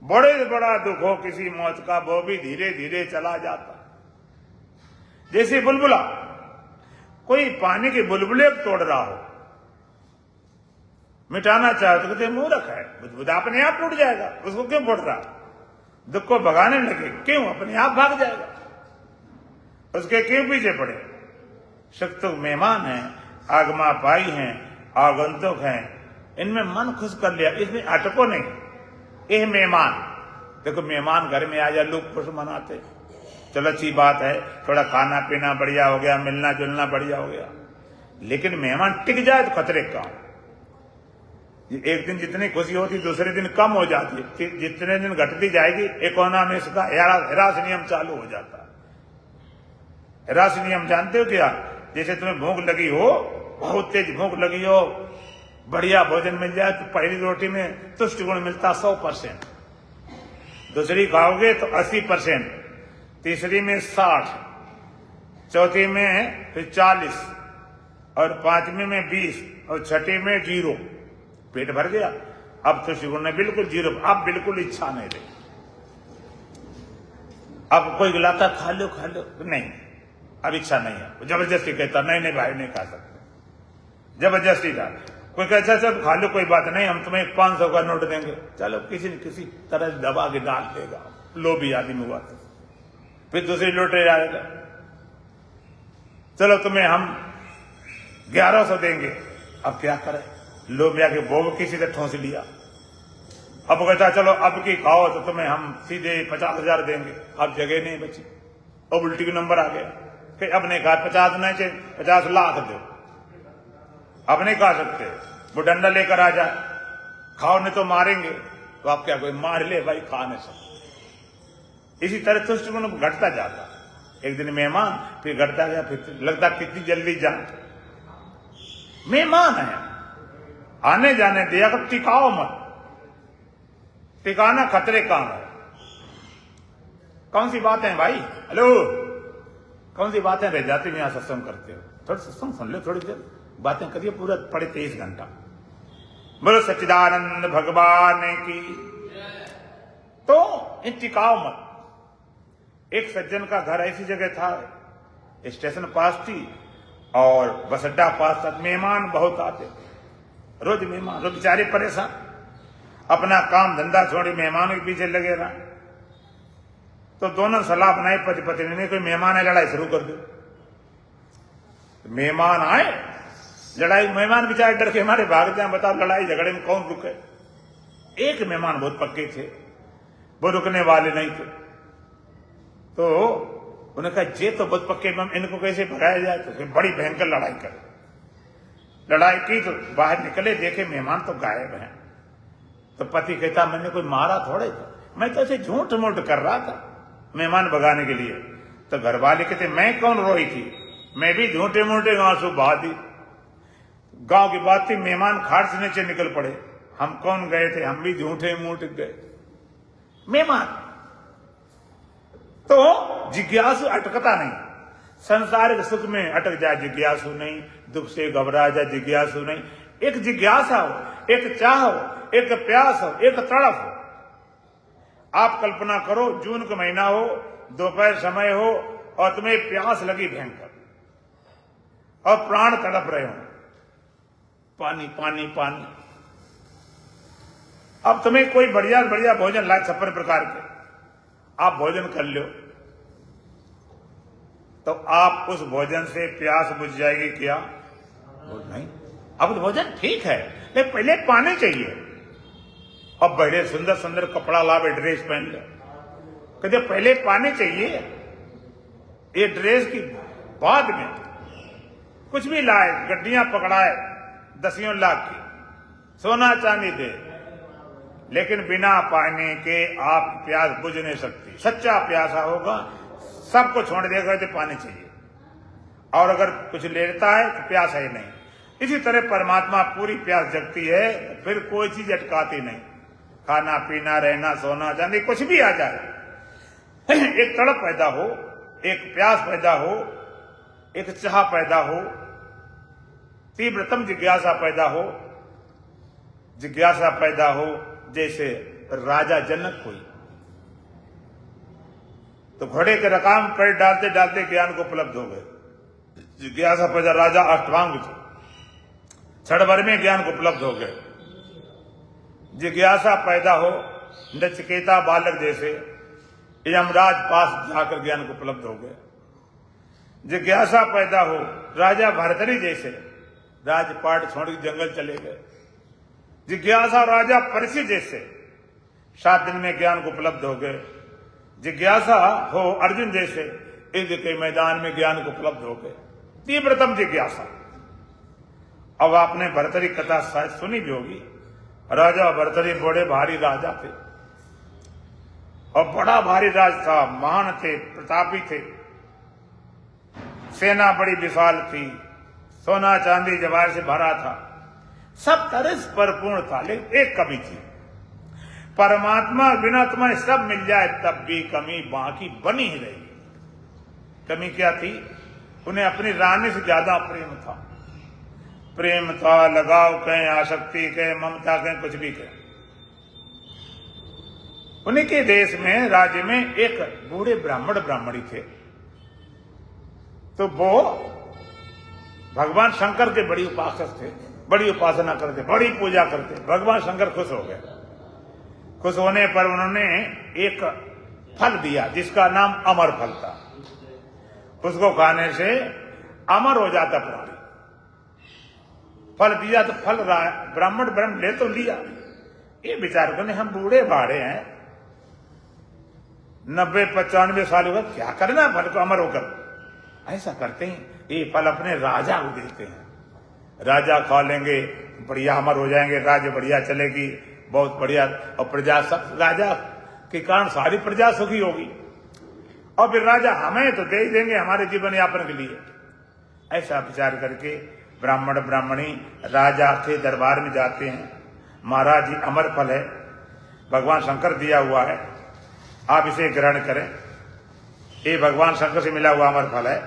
बड़े बड़ा दुख हो किसी मौत का, वो भी धीरे धीरे चला जाता। जैसे बुलबुला, कोई पानी के बुलबुले तोड़ रहा हो, मिटाना चाहे तो कहते मूर्ख है, बुदबुदा अपने आप टूट जाएगा, उसको क्यों फोड़ रहा। दुख को भगाने लगे, क्यों, अपने आप भाग जाएगा, उसके क्यों पीछे पड़े। सुख तो मेहमान है, आगमा पाई हैं, आगंतुक हैं, इनमें मन खुश कर लिया, इसमें अटको नहीं। यह मेहमान, देखो मेहमान घर में आ जाए लोग खुश मनाते, चलो अच्छी बात है, थोड़ा खाना पीना बढ़िया हो गया, मिलना जुलना बढ़िया हो गया। लेकिन मेहमान टिक जाए तो खतरे का। एक दिन जितनी खुशी होती दूसरे दिन कम हो जाती, जितने दिन घटती जाएगी इकोनॉमिक्स का हेरास नियम चालू हो जाता है। हेरास नियम जानते हो क्या। जैसे तुम्हें भूख लगी हो, बहुत तेज भूख लगी हो, बढ़िया भोजन मिल जाए तो पहली रोटी में तुष्ट गुण मिलता 100%, दूसरी खाओगे तो 80%, तीसरी में 60, चौथी में फिर 40, और पांचवी में 20, और छठी में 0। पेट भर गया, अब तुष्ट गुण ने बिल्कुल 0, अब बिल्कुल इच्छा नहीं रही। अब कोई गिलाता खा लो नहीं, अब इच्छा नहीं है, जबरदस्ती कहता नहीं भाई नहीं खा सकते। जबरदस्ती डाल। कोई कहता सब खा लो, कोई बात नहीं, हम तुम्हें 500 का नोट देंगे। चलो किसी न किसी तरह दबा के डाल देगा, लोभी आदमी हुआ तो। फिर दूसरी लॉटरी आएगा, चलो तुम्हें हम 1100 देंगे। अब क्या करें, लोभिया के भोग किसी ने ठोंस लिया। अब कहता चलो अब की खाओ तो तुम्हें हम सीधे 50,000 देंगे। अब जगह नहीं बची, अब उल्टी का नंबर आ गया कि अब नहीं कहा 50 नहीं चाहिए, 50 लाख दो। अब नहीं खा सकते, वो डंडा लेकर आ जाए, खाओ नहीं तो मारेंगे। तो आप क्या कोई मार ले भाई, खा नहीं सकते। इसी तरह तुष्ट गुण घटता जाता, एक दिन मेहमान, फिर घटता गया, फिर लगता कितनी जल्दी जाए। मेहमान है, आने जाने दिया तो टिकाओ मत, टिकाना खतरे काम है। कौन सी बातें हैं भाई, हेलो, कौन सी बातें रह जाती हैं? यहां सत्संग करते हो, थोड़ा सत्संग सुन लो, थोड़ी देर बातें करिए, पूरा पड़े 23 घंटा। बोलो सच्चिदानंद भगवान की। तो टिकाओ मत। एक सज्जन का घर ऐसी जगह था, स्टेशन पास थी और बस अड्डा पास था। मेहमान बहुत आते, रोज मेहमान, रोज बेचारे परेशान, अपना काम धंधा छोड़ी मेहमानों के पीछे लगे रहा। तो दोनों सलाह बनाई पति पत्नी ने, कोई मेहमान है लड़ाई शुरू कर दो। मेहमान आए, लड़ाई, मेहमान बेचारे डर के हमारे भागते हैं। बताओ लड़ाई झगड़े में कौन रुके? एक मेहमान बहुत पक्के थे, वो रुकने वाले नहीं थे। तो उन्होंने कहा जे तो बहुत पक्के, इनको कैसे भगाया जाए? तो बड़ी भयंकर लड़ाई कर। लड़ाई की तो बाहर निकले, देखे मेहमान तो गायब हैं। तो पति कहता मैंने कोई मारा थोड़े था, मैं तो ऐसे झूठ मूठ कर रहा था मेहमान भगाने के लिए। तो घर वाले कहते मैं कौन रोई थी, मैं भी झूठे मूठे आंसू बहा दी। गांव की बात थी, मेहमान खाट से नीचे निकल पड़े, हम कौन गए थे, हम भी झूठे मूठ गए। मेहमान तो जिज्ञासु अटकता नहीं, संसारिक सुख में अटक जाए जिज्ञासु नहीं, दुख से घबरा जाए जिज्ञासु नहीं। एक जिज्ञासा हो, एक चाह हो, एक प्यास हो, एक तड़प हो। आप कल्पना करो, जून का महीना हो, दोपहर समय हो और तुम्हें प्यास लगी भयंकर और प्राण तड़प रहे हो, पानी पानी पानी। अब तुम्हें कोई बढ़िया बढ़िया भोजन लाए 56 प्रकार के, आप भोजन कर लो तो आप उस भोजन से प्यास बुझ जाएगी क्या? नहीं। अब भोजन ठीक है, लेकिन पहले पानी चाहिए। अब बड़े सुंदर सुंदर कपड़ा लावे, ड्रेस पहन लो, कहते पहले पानी चाहिए। ये ड्रेस की बाद में कुछ भी लाए, गड्डियां पकड़ाए 10 लाख की, सोना चांदी दे, लेकिन बिना पानी के आप प्यास बुझ नहीं सकती। सच्चा प्यासा होगा सबको छोड़ देगा, तो पानी चाहिए। और अगर कुछ लेता है तो प्यास है नहीं। इसी तरह परमात्मा पूरी प्यास जगती है, फिर कोई चीज अटकाती नहीं। खाना पीना रहना सोना चांदी कुछ भी आ जाए, एक तड़प पैदा हो, एक प्यास पैदा हो, एक चाह पैदा हो, तीव्रतम जिज्ञासा पैदा हो। जिज्ञासा पैदा हो जैसे राजा जनक हुई, तो घोड़े के रकाम पैर डालते डालते ज्ञान को उपलब्ध हो गए। जिज्ञासा पैदा, राजा अष्टांग थे, क्षण भर में ज्ञान को उपलब्ध हो गए। जिज्ञासा पैदा हो नचिकेता बालक जैसे, यमराज पास जाकर ज्ञान को उपलब्ध हो गए। जिज्ञासा पैदा हो राजा भरतरी जैसे, राजपाट छोड़ के जंगल चले गए। जिज्ञासा राजा परिषि जैसे 7 दिन में ज्ञान को उपलब्ध हो गए। जिज्ञासा हो अर्जुन जैसे, युद्ध के मैदान में ज्ञान को उपलब्ध हो गए। तीव्रतम जिज्ञासा। अब आपने भरतरी कथा शायद सुनी भी होगी। राजा भरतरी बड़े भारी राजा थे और बड़ा भारी राज था, महान थे, प्रतापी थे, सेना बड़ी विशाल थी, सोना चांदी जवाहर से भरा था, सब तरह से परिपूर्ण था। लेकिन एक कमी थी, परमात्मा बिना तुम्हें सब मिल जाए तब भी कमी बाकी बनी ही रहेगी। कमी क्या थी? उन्हें अपनी रानी से ज्यादा प्रेम था। प्रेम था, लगाव कहें, आसक्ति कहें, ममता कहें, कुछ भी कहें। उन्हीं के देश में, राज्य में एक बूढ़े ब्राह्मणी थे। तो वो भगवान शंकर के बड़ी उपासक थे, बड़ी उपासना करते, बड़ी पूजा करते। भगवान शंकर खुश हो गए। खुश होने पर उन्होंने एक फल दिया जिसका नाम अमर फल था। उसको खाने से अमर हो जाता प्राणी। फल दिया तो फल ब्राह्मण ब्रह्म ले तो लिया। ये विचार करने हम बूढ़े बाढ़े हैं, 90-95 साल हो गए, क्या करना फल को अमर होकर। ऐसा करते हैं, ये फल अपने राजा को देते हैं। राजा खा लेंगे, बढ़िया अमर हो जाएंगे, राज्य बढ़िया चलेगी, बहुत बढ़िया। और प्रजा सब राजा के कारण सारी प्रजा सुखी होगी, और फिर राजा हमें तो दे ही देंगे हमारे जीवन यापन के लिए। ऐसा विचार करके ब्राह्मण ब्राह्मणी राजा के दरबार में जाते हैं। महाराज जी, अमर फल है, भगवान शंकर दिया हुआ है, आप इसे ग्रहण करें। ये भगवान शंकर से मिला हुआ अमर फल है,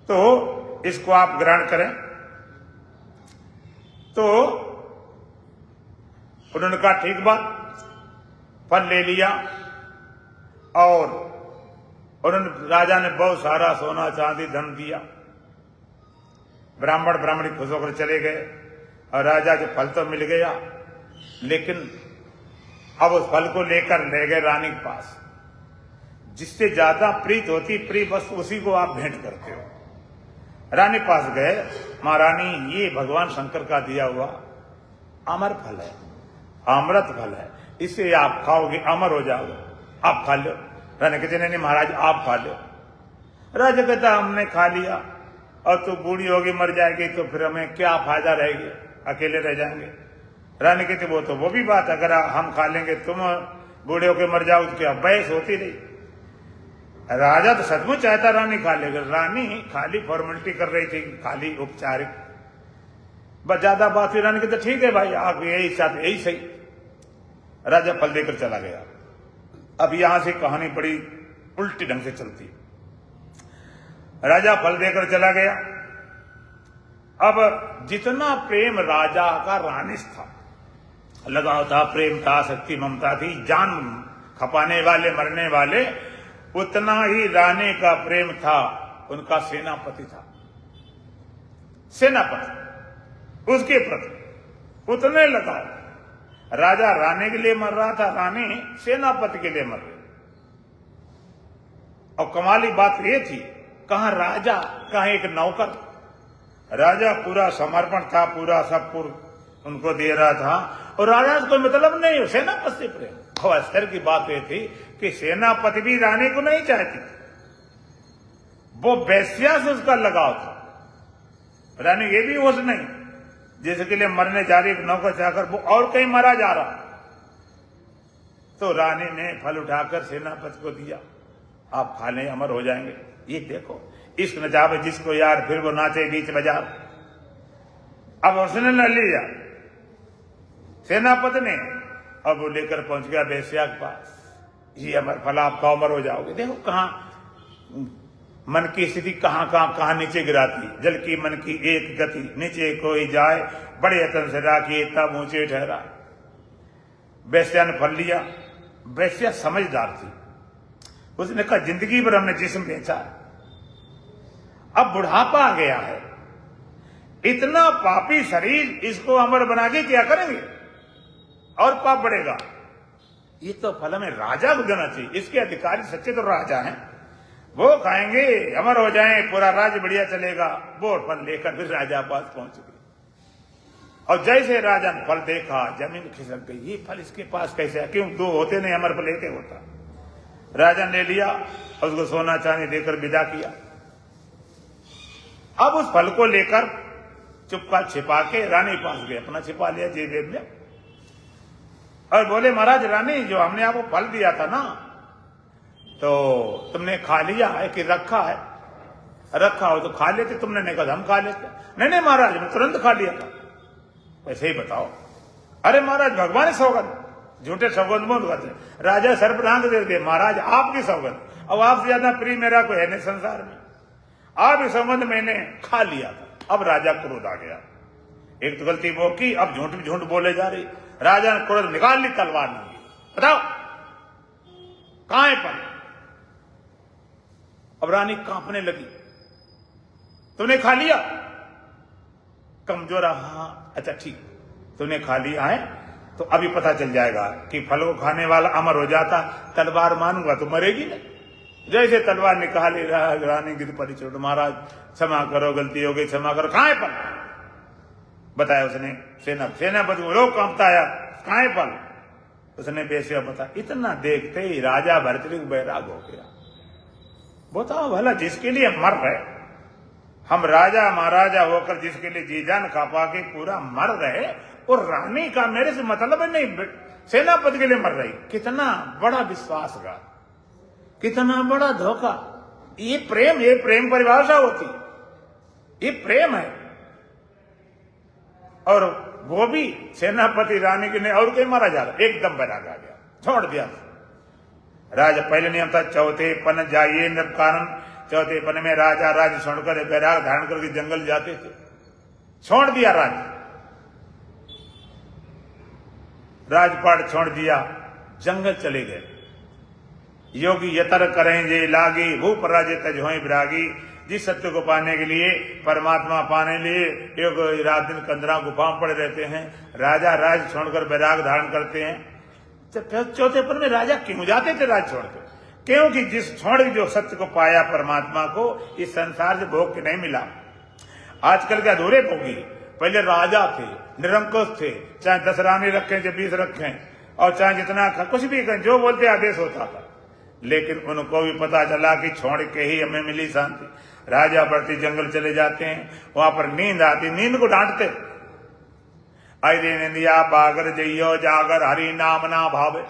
तो इसको आप ग्रहण करें। तो उन्होंने कहा ठीक बात, फल ले लिया। और उन्होंने, राजा ने बहुत सारा सोना चांदी धन दिया। ब्राह्मण ब्राह्मणी खुश होकर चले गए, और राजा के फल तो मिल गया, लेकिन अब उस फल को लेकर ले गए रानी के पास। जिससे ज्यादा प्रीत होती प्रिय वस्तु उसी को आप भेंट करते हो। रानी पास गए, महारानी ये भगवान शंकर का दिया हुआ अमर फल है, अमृत फल है, इसे आप खाओगे अमर हो जाओगे, आप खा लो। रानी कहते नहीं महाराज आप खा लो। राजा कहता हमने खा लिया, और तू बूढ़ी होगी मर जाएगी तो फिर हमें क्या फायदा रहेगी, अकेले रह जाएंगे। रानी कहती वो भी बात, अगर हम खा लेंगे तुम बूढ़े होके मर जाओ तो क्या बहस होती रही। राजा तो सचमुच चाहता रानी खा लेगा, रानी खाली फॉर्मेलिटी कर रही थी, खाली औपचारिक, बस ज्यादा बात हुई। रानी कहते ठीक है भाई, आप यही साथ यही सही। राजा फल देकर चला गया। अब यहां से कहानी बड़ी उल्टी ढंग से चलती। राजा फल देकर चला गया। अब जितना प्रेम राजा का रानी था, लगाव था, प्रेम था, शक्ति ममता थी, जान खपाने वाले मरने वाले, उतना ही रानी का प्रेम था उनका सेनापति था। सेनापति उसके प्रति उतने लगाव। राजा रानी के लिए मर रहा था, रानी सेनापति के लिए मर रही। और कमाली बात ये थी, कहां राजा कहां एक नौकर। राजा पूरा समर्पण था, पूरा सब उनको दे रहा था, और राजा से कोई मतलब नहीं, सेनापति से प्रेम। और आश्चर्य की बात यह थी कि सेनापति भी रानी को नहीं चाहती, वो वैश्या से उसका लगाव था। रानी ये भी होश नहीं, जिसके लिए मरने जा रही एक नौकर चाहकर वो और कहीं मारा जा रहा। तो रानी ने फल उठाकर सेनापति को दिया, आप खा लें अमर हो जाएंगे। ये देखो इश्क न जावे जिसको यार, फिर वो नाचे बीच बाजार। अब उसने न लिया सेनापति ने, अब वो लेकर पहुंच गया वेश्या के पास। ये अमर फल आप खाओ अमर हो जाओगे। देखो कहां मन की स्थिति कहां नीचे गिराती। जल की मन की एक गति, नीचे कोई जाए बड़े यत्न से राखिए तब ऊंचे ठहरा। वेश्या ने फल लिया। वेश्या समझदार थी, उसने कहा जिंदगी भर हमने जिस्म बेचा, अब बुढ़ापा आ गया है, इतना पापी शरीर, इसको अमर बना के क्या करेंगे, और पाप बढ़ेगा। ये तो फल में राजा को देना चाहिए, इसके अधिकारी सच्चे तो राजा हैं, वो खाएंगे अमर हो जाएं, पूरा राज्य बढ़िया चलेगा। वो फल लेकर फिर राजा पास पहुंच गए, और जैसे राजा ने फल देखा जमीन खिसक गई। ये फल इसके पास कैसे है, क्यों दो होते नहीं अमर फल एक होता। राजा ने लिया और उसको सोना चांदी देकर विदा किया। अब उस फल को लेकर चुपका छिपा के रानी पास गए, अपना छिपा लिया जेब में, और बोले महाराज रानी, जो हमने आपको फल दिया था ना, तो तुमने खा लिया है कि रखा है? रखा हो तो खा लेते, तुमने नहीं कहा हम खा लेते। नहीं महाराज मैं तुरंत खा लिया था। वैसे ही बताओ। अरे महाराज भगवान सौगंध, झूठे सौगंध मत करते। राजा सर्वनांग दे दे, महाराज आपकी सौगंध, अब आपसे ज्यादा प्रिय मेरा कोई है नहीं संसार में, आप इस सौगंध मैंने खा लिया था। अब राजा क्रोध आ गया, एक तो गलती वो की, अब झूठ बोले जा रही। राजा ने क्रोध निकाल ली, तलवार नहीं, बताओ कहां है फल। अब रानी कांपने लगी, तुमने खा लिया? कमजोर, हाँ अच्छा ठीक, तूने खा लिया है तो अभी पता चल जाएगा कि फल को खाने वाला अमर हो जाता, तलवार मारूंगा तो मरेगी ना। जैसे तलवार निकाली रानी गिर पड़ी चोट, महाराज क्षमा करो, गलती हो गई, क्षमा करो। कहाँ है फल? बताया उसने, सेनापति को लोग कांपता आया, कहाँ है फल? उसने बेसिया बता। इतना देखते ही राजा भरतरी बैराग हो गया। बताओ भला, जिसके लिए मर रहे हम, राजा महाराजा होकर जिसके लिए जी जान खपा के पूरा मर रहे, और रानी का मेरे से मतलब नहीं, सेनापति के लिए मर रही। कितना बड़ा विश्वासघात, कितना बड़ा धोखा। ये प्रेम परिभाषा होती, ये प्रेम है। और वो भी सेनापति रानी के ने और कहीं मारा जा रहा, एकदम बैराग आ गया, छोड़ दिया। राजा पहले नियम था, चौथे पन जाइए नब कारण। चौथे पन में राजा राज्य छोड़कर बैराग धारण करके जंगल जाते थे। छोड़ दिया राजपाट छोड़ दिया, जंगल चले गए। योगी यतर करेंगे लागी, भूप राजे तजोई विरागी। जिस सत्य को पाने के लिए, परमात्मा पाने लिए योग रात दिन कंदरा गुफाओं पड़े रहते हैं। राजा राज छोड़कर बैराग धारण करते हैं। चौथे पन में राजा क्यों जाते थे राज छोड़कर? क्योंकि जिस छोड़ जो सत्य को पाया परमात्मा को, इस संसार से भोग के नहीं मिला। आजकल के अधूरे भोगी, पहले राजा थे, निरंकुश थे, चाहे 10 रानी रखें चाहे 20 रखें, और चाहे जितना कुछ भी करें, जो बोलते आदेश होता था। लेकिन उनको भी पता चला कि छोड़ के ही हमें मिली शांति। राजा बढ़ती जंगल चले जाते हैं, वहां पर नींद आती, नींद को डांटते। अरे निंदिया बागर जइयो जागर हरि नाम ना भावे।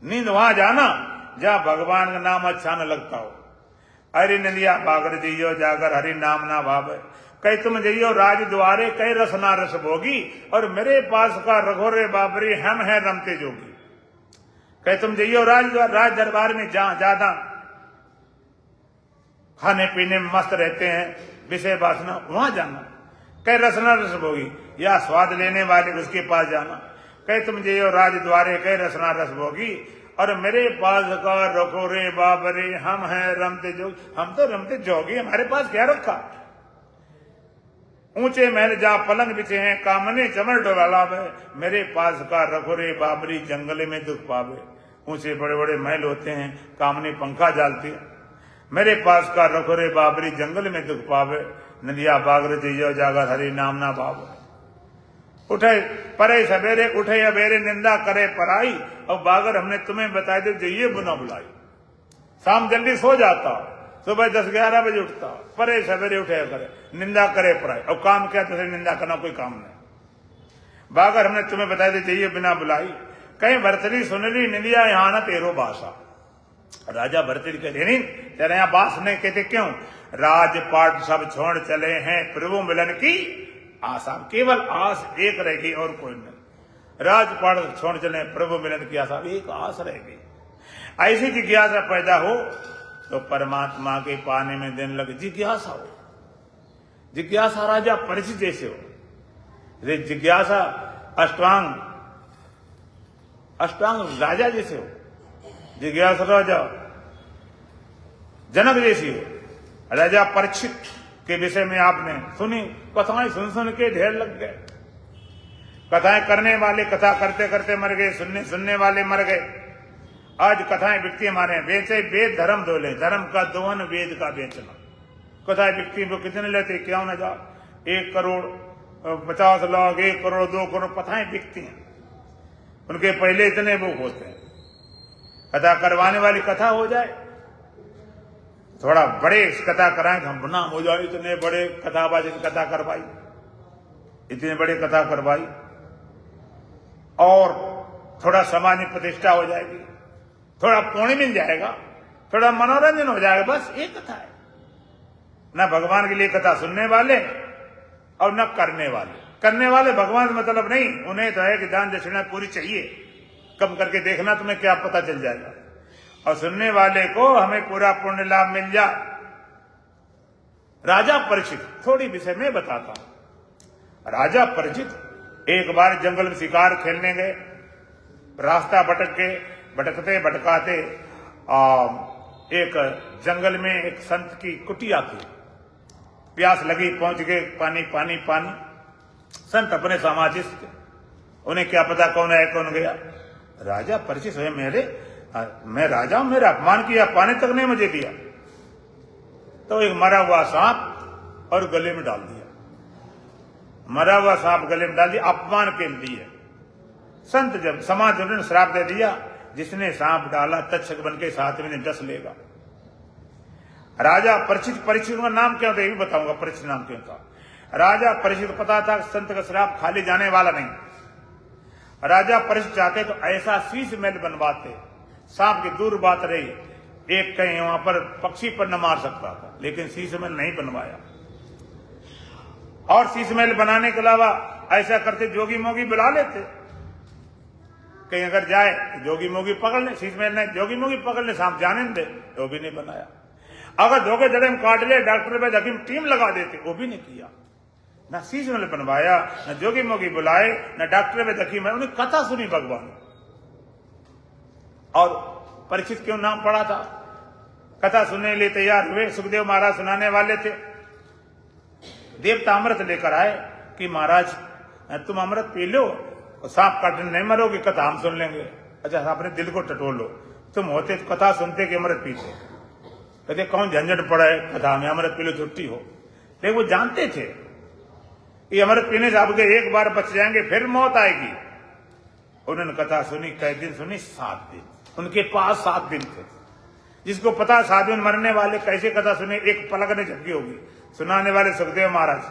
नींद वहां जाना जहां भगवान का नाम अच्छा न लगता हो। अरे निंदिया बागर जइयो जागर हरि नाम ना भावे। कई तुम जइयो राज द्वारे, कई रसना रस भोगी। और मेरे पास का रघोरे बाबरी, हम है रमते जोगी। कई तुम जइयो राज दरबार में, जहां ज्यादा खाने पीने में मस्त रहते हैं, विषय वासना, वहां जाना। कई रसना रस भोगी, या स्वाद लेने वाले उसके पास जाना। कई तुम जइयो राज द्वारे, कई रसना रस भोगी। और मेरे पास का रघोरे बाबरे, हम हैं रमते जोगी। हम तो रमते जोगी, हमारे पास क्या रखा? ऊंचे महल जहां पलंग बिछे हैं, कामने चमर डोलावे। मेरे पास का रघोरे बाबरी, जंगल में दुख पावे। ऊंचे बड़े बड़े महल होते हैं, कामने पंखा डालती है। मेरे पास का रघोरे बाबरी, जंगल में दुख पावे। नदिया बागर जइयो जागर हरि नाम ना भावे। उठे परे सवेरे, उठे अबेरे, निंदा करे पराई। और बागर हमने तुम्हें बताया दे, जइए बुना बुलाई। शाम जल्दी सो जाता, सुबह 10-11 बजे उठता, परे सवेरे उठे करे, निंदा करे पराई। और काम क्या? तुझे निंदा करना कोई काम नहीं। बागर हमने तुम्हें बताया दे, जइए बिना बुलाई। कहीं भरतरी सुनली निंदिया, यहाँ न तेरो बासा। राजा भरतरी कहते नहीं, तेरे यहाँ बास नहीं। कहते क्यों? राजपाट सब छोड़ चले हैं, प्रभु मिलन की आशा। केवल आस एक रहेगी और कोई नहीं। राजपाट छोड़ चले, प्रभु मिलन की आशा, एक आस रहेगी। ऐसी जिज्ञासा पैदा हो तो परमात्मा के पाने में दिन लगे। जिज्ञासा हो, जिज्ञासा राजा परीक्षित जैसे हो। जिज्ञासा अष्टांग राजा जैसे हो। जिज्ञासा राजा जनक जैसी हो। राजा परीक्षित के विषय में आपने सुनी, कथाएं सुन के ढेर लग गए। कथाएं करने वाले कथा करते करते मर गए, सुनने वाले मर गए। आज कथाएं बिकती हमारे, बेचे वेद धर्म दोले, धर्म का दोहन वेद का बेचना। कथाएं बिकती, वो कितने लेते क्यों न जाओ, 1 करोड़ 50 लाख, 1 करोड़ 2 करोड़ कथाएं बिकती हैं। उनके पहले इतने वो होते हैं। कथा करवाने वाली कथा हो जाए, थोड़ा बड़े कथा कराएं तो हम नाम हो जाए। इतने बड़े कथाबाजी कथा करवाई, इतने बड़े कथा करवाई, और थोड़ा समाज में प्रतिष्ठा हो जाएगी, थोड़ा पुण्य मिल जाएगा, थोड़ा मनोरंजन हो जाएगा। बस एक कथा है। न भगवान के लिए कथा सुनने वाले और न करने वाले। करने वाले भगवान से मतलब नहीं, उन्हें तो है कि दान दक्षिणा पूरी चाहिए, कम करके देखना तुम्हें क्या पता चल जाएगा। और सुनने वाले को हमें पूरा पुण्य लाभ मिल जाए। राजा परीक्षित, थोड़ी विषय में बताता हूं। राजा परीक्षित एक बार जंगल में शिकार खेलने गए। रास्ता भटकते भटकाते एक जंगल में एक संत की कुटिया थी। प्यास लगी, पहुंच गए, पानी पानी पानी। संत अपने समाजिस्ट थे, उन्हें क्या पता कौन है कौन गया। राजा परीक्षित हुए, मैं राजा हूं, मेरा अपमान किया, पानी तक नहीं मुझे दिया। तो एक मरा हुआ सांप और गले में डाल दिया, मरा हुआ सांप गले में डाल दिया, अपमान के लिए। संत जब समाज ने श्राप दे दिया, जिसने सांप डाला तक्षक बन के 7 महीने डस लेगा। राजा परीक्षित का नाम क्यों था ये भी बताऊंगा, परीक्षित नाम क्यों था। राजा परीक्षित पता था संत का श्राप खाली जाने वाला नहीं। राजा परीक्षित चाहते तो ऐसा शीश महल बनवाते, सांप की दूर बात रही, एक कहीं वहां पर पक्षी पर न मार सकता था, लेकिन शीश महल नहीं बनवाया। और शीश महल बनाने के अलावा ऐसा करते, जोगी मोगी बुला लेते, कहीं अगर जाए तो जोगी मोगी पकड़ ले, शीश महल नहीं, जोगी मोगी पकड़ ले, सांप जाने दे, तो भी नहीं बनाया। अगर धोखे धड़े में काट ले, डॉक्टर वैद्य हकीम टीम लगा देते, वो भी नहीं किया। न शीश महल बनवाया, न जोगी मोगी बुलाए, न डॉक्टर वैद्य हकीम, उन्हें कथा सुनी भगवान। और परीक्षित क्यों नाम पड़ा था, कथा सुनने के लिए तैयार हुए। सुखदेव महाराज सुनाने वाले थे, देवता अमृत लेकर आए कि महाराज तुम अमृत पी लो, सांप काटने नहीं मरोगे, कथा हम सुन लेंगे। अच्छा, अपने दिल को टटोल लो, तुम होते तो कथा सुनते कि अमृत पीते। कहते कौन झंझट पड़ा है कथा में, अमृत पी लो छुट्टी हो। लेकिन वो जानते थे ये अमृत पीने से आपके एक बार बच जाएंगे, फिर मौत आएगी। उन्होंने कथा सुनी, कई दिन सुनी, 7 दिन। उनके पास 7 दिन थे। जिसको पता 7 दिन मरने वाले कैसे कथा सुने, एक पलक ने झपकी होगी। सुनाने वाले सुखदेव महाराज।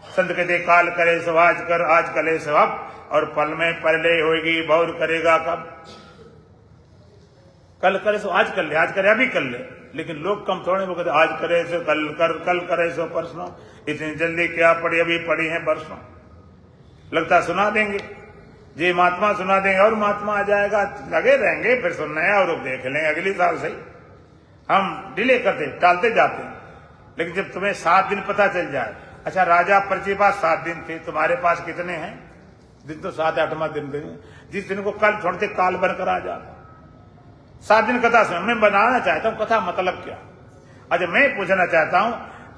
संत कहते काल करे सो आज कर, आज कले सो अब, और पल में परले होगी, बहुर करेगा कब। कल करे सो आज कर ले, आज करे अभी कर ले। लेकिन लोग कम थोड़े, वो कहते आज करे सो कल कर, कल करे सो परसों, इतनी जल्दी क्या पड़ी, अभी पड़ी है बरसों। लगता सुना देंगे, जी महात्मा सुना देंगे और महात्मा आ जाएगा, लगे रहेंगे, फिर सुनना है और देख लेंगे अगली साल सही। हम डिले करते, टालते जाते हैं। लेकिन जब तुम्हें 7 दिन पता चल जाए, अच्छा राजा परीक्षित के पास 7 दिन थे, तुम्हारे पास कितने हैं दिन? तो 7-8वां दिन। जिस दिन को कल छोड़ते काल बनकर आ जाता। 7 दिन कथा सुन, मैं बनाना चाहता हूं कथा मतलब क्या। अच्छा, मैं पूछना चाहता हूं,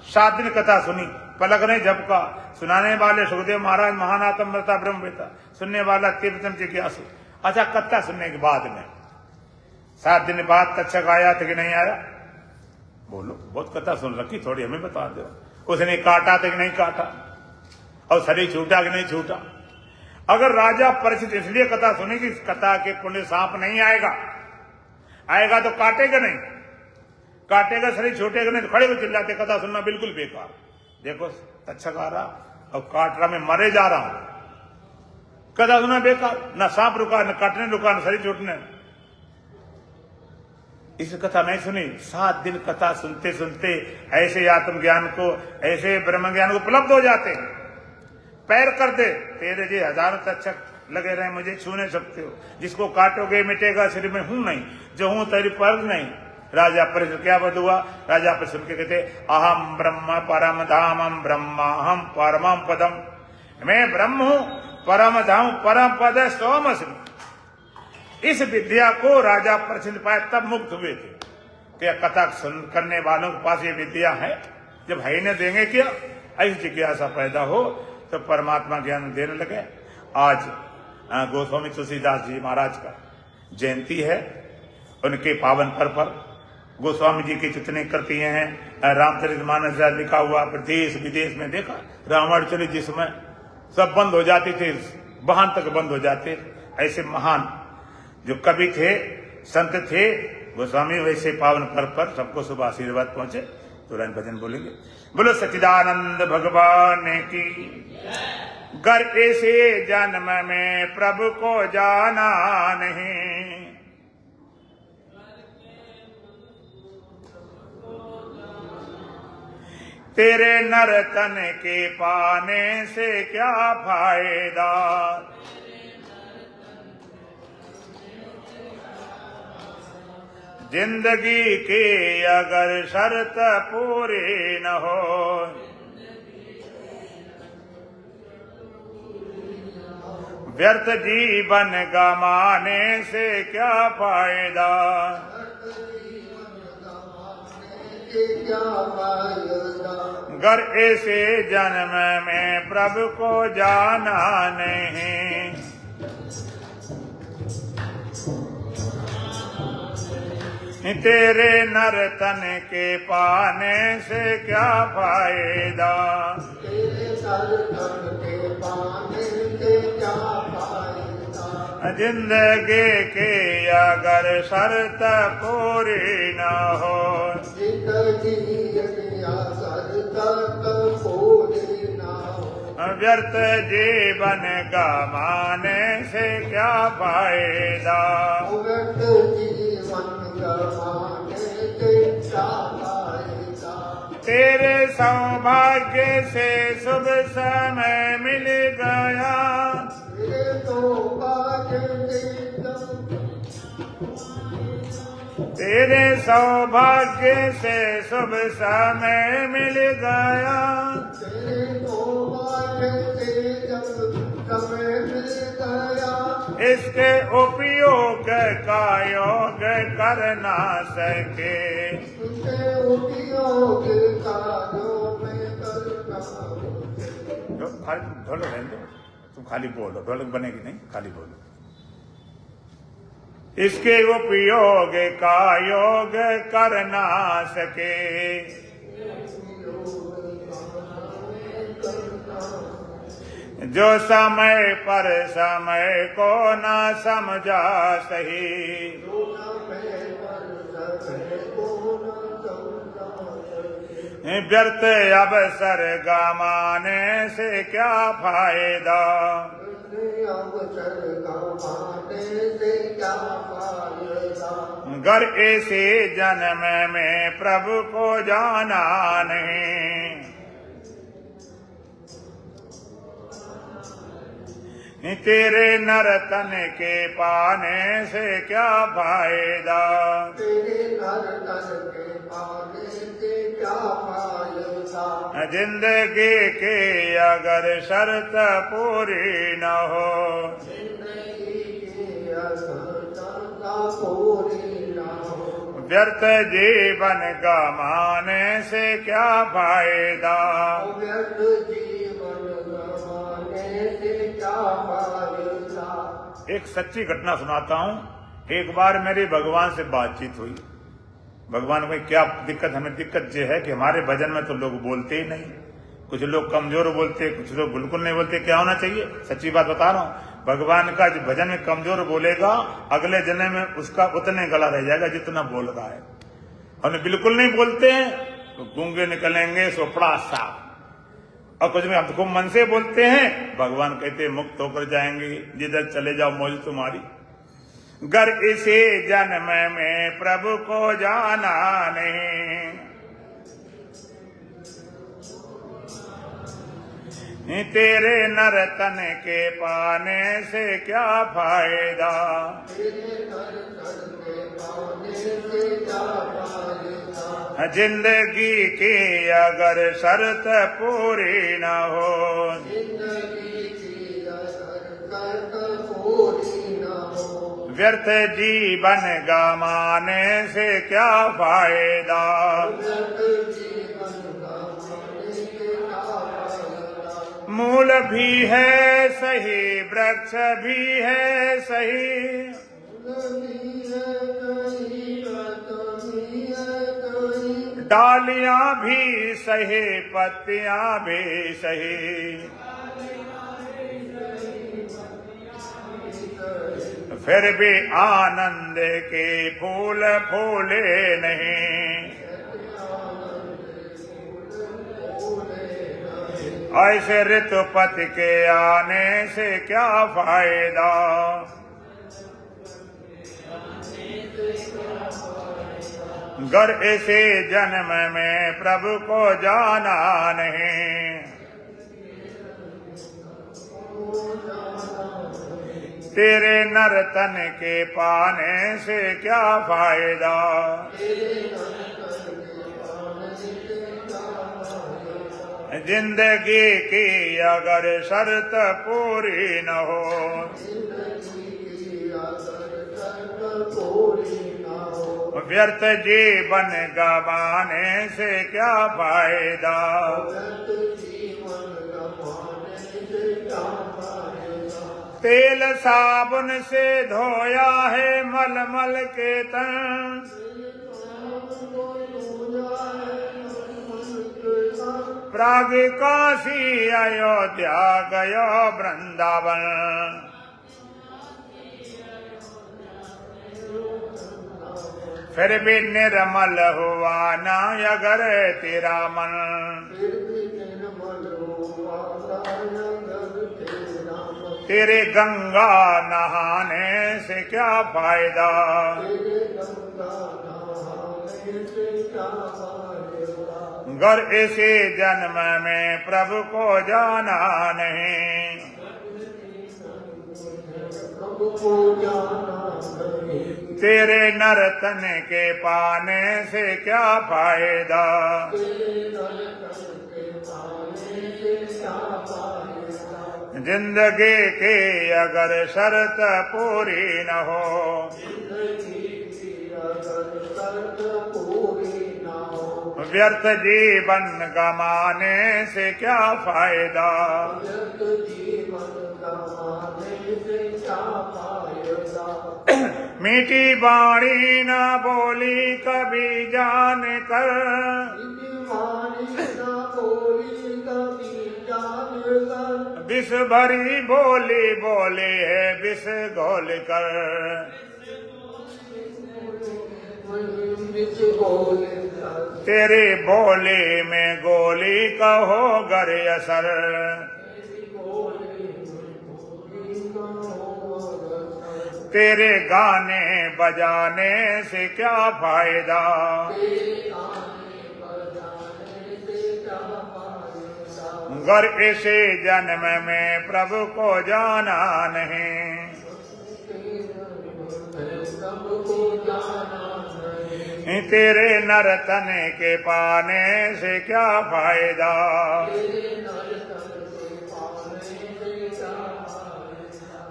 7 दिन कथा सुनी, पलक ने झपका। सुनाने वाले सुखदेव महाराज महानाथमृता ब्रह्मवेता, सुनने वाला तीर्थम जिज्ञासु। अच्छा, कथा सुनने के बाद में 7 दिन बाद तक्षक आया था कि नहीं आया? बोलो, बहुत कथा सुन रखी, थोड़ी हमें बता दो। उसने काटा था कि नहीं काटा, और शरीर छूटा कि नहीं छूटा। अगर राजा परीक्षित इसलिए कथा सुनी कि कथा के पुण्य सांप नहीं आएगा, आएगा तो काटेगा नहीं, काटेगा शरीर छूटेगा नहीं, तो खड़े हो चिल्लाते कथा सुनना बिल्कुल बेकार। देखो तक्षक आ रहा और काट रहा, मैं मरे जा रहा हूं, कथा सुनना बेकार। न सांप रुका, न काटने रुका, न शरीर छूटने। इस कथा नहीं सुनी। 7 दिन कथा सुनते सुनते ऐसे आत्मज्ञान को, ऐसे ब्रह्म ज्ञान को उपलब्ध हो जाते, पैर कर दे तेरे जी हजारों तक्षक लगे रहे, मुझे छू नहीं सकते हो। जिसको काटोगे मिटेगा, शरीर में हूं नहीं, जो हूं तेरी पर नहीं। राजा पर क्या बद हुआ? राजा पर सुन के कहते अहम ब्रह्म परम धामम ब्रह्माहम परमम पदम, मैं ब्रह्म हूं, परम धाम परम पद है, सोमश्री। इस विद्या को राजा परीक्षित पाए, तब मुक्त हुए थे। क्या कथा सुन करने वालों के पास ये विद्या है? जब है न देंगे क्या? ऐसी जिज्ञासा पैदा हो तो परमात्मा ज्ञान देने लगे। आज गोस्वामी तुलसीदास जी महाराज का जयंती है। उनके पावन पर्व पर गोस्वामी जी की जितने कृतियां हैं, रामचरितमानस लिखा हुआ, देश विदेश में देखा रामायण जिसमें सब बंद हो जाती थी, वाहन तक बंद हो जाते। ऐसे महान जो कवि थे, संत थे गोस्वामी, वैसे पावन पर्व पर सबको शुभ आशीर्वाद पहुंचे। तो रान भजन बोलेंगे। बोलो सच्चिदानंद भगवान की। गर ऐसे जन्म में प्रभु को जाना नहीं, तेरे नर्तन के पाने से क्या फायदा। जिंदगी की अगर शर्त पूरी न हो, व्यर्थ जीवन गमाने से क्या फायदा। गर ऐसे जन्म में प्रभु को जाना नहीं, तेरे नर्तन के पाने से क्या फायदा, तेरे नर्तन के पाने से क्या फायदा, जिंदगी की अगर शर्त पूरी न हो, जिंदगी की अगर शर्त पूरी न हो, व्यर्थ जीवन गमाने से क्या फायदा, व्यर्थ जीवन गंवाने से क्या फायदा, तेरे सौभाग्य से शुभ समय मिल गया, तेरे सौभाग्य से तेरे सौभाग्य से शुभ समय मिल गया, तेरे सौभाग्य से जब समय मिल गया, इसके उपयोग का योग कर ना सके, उसके उपयोग का जो मैं करता हूँ, ढोलक रहने दो, तुम खाली बोलो, ढोलक बनेगी नहीं, खाली बोलो। इसके उपयोग का योग कर ना सके, जो समय पर समय को ना समझा सही, व्यर्थ अवसर गमाने से क्या फायदा, अवसर गंवाने से क्या फायदा, गर ऐसे जन्म में प्रभु को जाना नहीं, तेरे नर्तन के पाने से क्या फायदा, तेरे नर्तन के पाने से क्या फायदा, जिंदगी की अगर शर्त पूरी न हो, जिंदगी की अगर शर्त पूरी न हो, व्यर्थ जीवन गमाने से क्या फायदा, व्यर्थ जीवन गंवाने से क्या फायदा। एक सच्ची घटना सुनाता हूँ। एक बार मेरी भगवान से बातचीत हुई। भगवान भाई क्या दिक्कत, हमें दिक्कत ये है कि हमारे भजन में तो लोग बोलते ही नहीं, कुछ लोग कमजोर बोलते, कुछ लोग बिल्कुल नहीं बोलते। क्या होना चाहिए? सच्ची बात बता रहा हूँ, भगवान का जो भजन में कमजोर बोलेगा अगले जन्म में उसका उतने गला रह जाएगा जितना बोल रहा है। और बिल्कुल नहीं बोलते हैं तो गूंगे निकलेंगे सोफड़ा साफ, और कुछ में हमको मन से बोलते हैं, भगवान कहते मुक्त होकर जाएंगे, जिधर चले जाओ मौज तुम्हारी। गर इसे जन्म में प्रभु को जाना नहीं, तेरे नर्तन के पाने से क्या फायदा, तेरे नर्तन के पाने से क्या फायदा, जिंदगी की अगर शर्त पूरी न हो, जिंदगी की अगर शर्त पूरी न हो, व्यर्थ जीवन गमाने से क्या फायदा, व्यर्थ जीवन गंवाने से क्या फायदा, मूल भी है सही, वृक्ष भी है सही, डालियां भी सही, पत्तियां भी सही, फिर भी आनंद के फूल फूले नहीं, ऐसे ऋतुपति के आने से क्या फायदा, गर ऐसे जन्म में प्रभु को जाना नहीं, तेरे नर्तन के पाने से क्या फायदा, जिंदगी की अगर शर्त पूरी न हो, जिंदगी की अगर शर्त पूरी न हो, व्यर्थ जीवन गवाने से क्या फायदा। तेल साबुन से धोया है मलमल के तन, प्राग काशी अयोध्या गयो वृंदावन। फिर भी निर्मल हुआ ना अगर तेरा मन। तेरे गंगा नहाने से क्या फायदा। गर इसी जन्म में प्रभु को जाना नहीं, तेरे नर्तन के पाने से क्या फायदा। जिंदगी की अगर शर्त पूरी न हो, व्यर्थ जीवन गमाने से क्या फायदा। मीठी बाणी न बोली कभी जान कर, विष भरी बोली बोली है विष घोल कर। तेरे बोले में गोली का हो गर असर, तेरे गाने बजाने से क्या फायदा। गर इसे जन्म में प्रभु को जाना नहीं, तेरे नर्तन के पाने से क्या फायदा।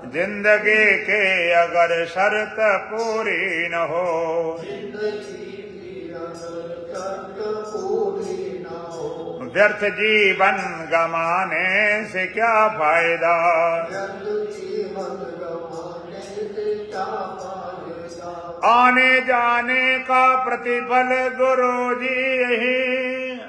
जिंदगी के अगर शर्त पूरी न हो, व्यर्थ जीवन गमाने से क्या फायदा। आने जाने का प्रतिफल गुरु जी यही,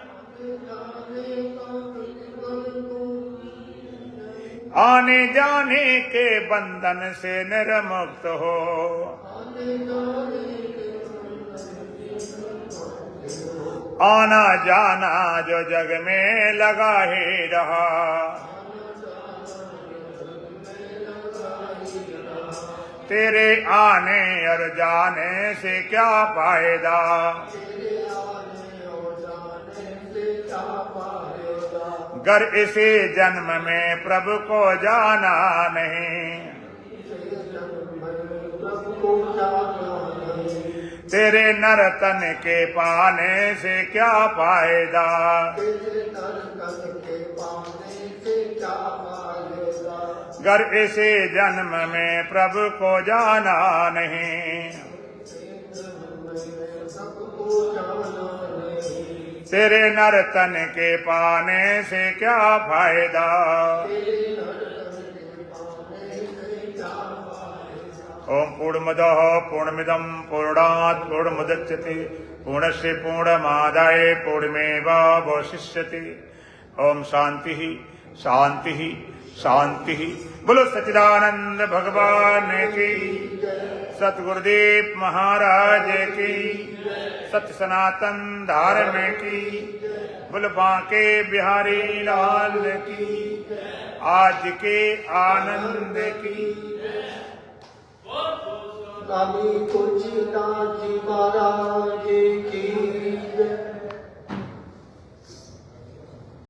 आने जाने के बंधन से निर्मुक्त हो। आना जाना जो जग में लगा ही रहा, तेरे आने और जाने से क्या फायदा। गर इसी जन्म में प्रभु को जाना नहीं, तेरे नर्तन के पाने से क्या फायदा। गर इसी जन्म में प्रभु को जाना नहीं, तेरे नर्तन के पाने से क्या फायदा। ओम पूर्णमदः पूर्णमिदं पूर्णात् पूर्णमुदच्यते पूर्णस्य पूर्णमादाय पूर्णमेवावशिष्यते। ओम शांति शांति शांति। बोलो सच्चिदानंद भगवान की, सतगुरुदेव महाराज की, सत्य सनातन धर्म की, बोलो बांके बिहारी लाल की, आज के आनंद की। काली कुचिता जी महाराज की।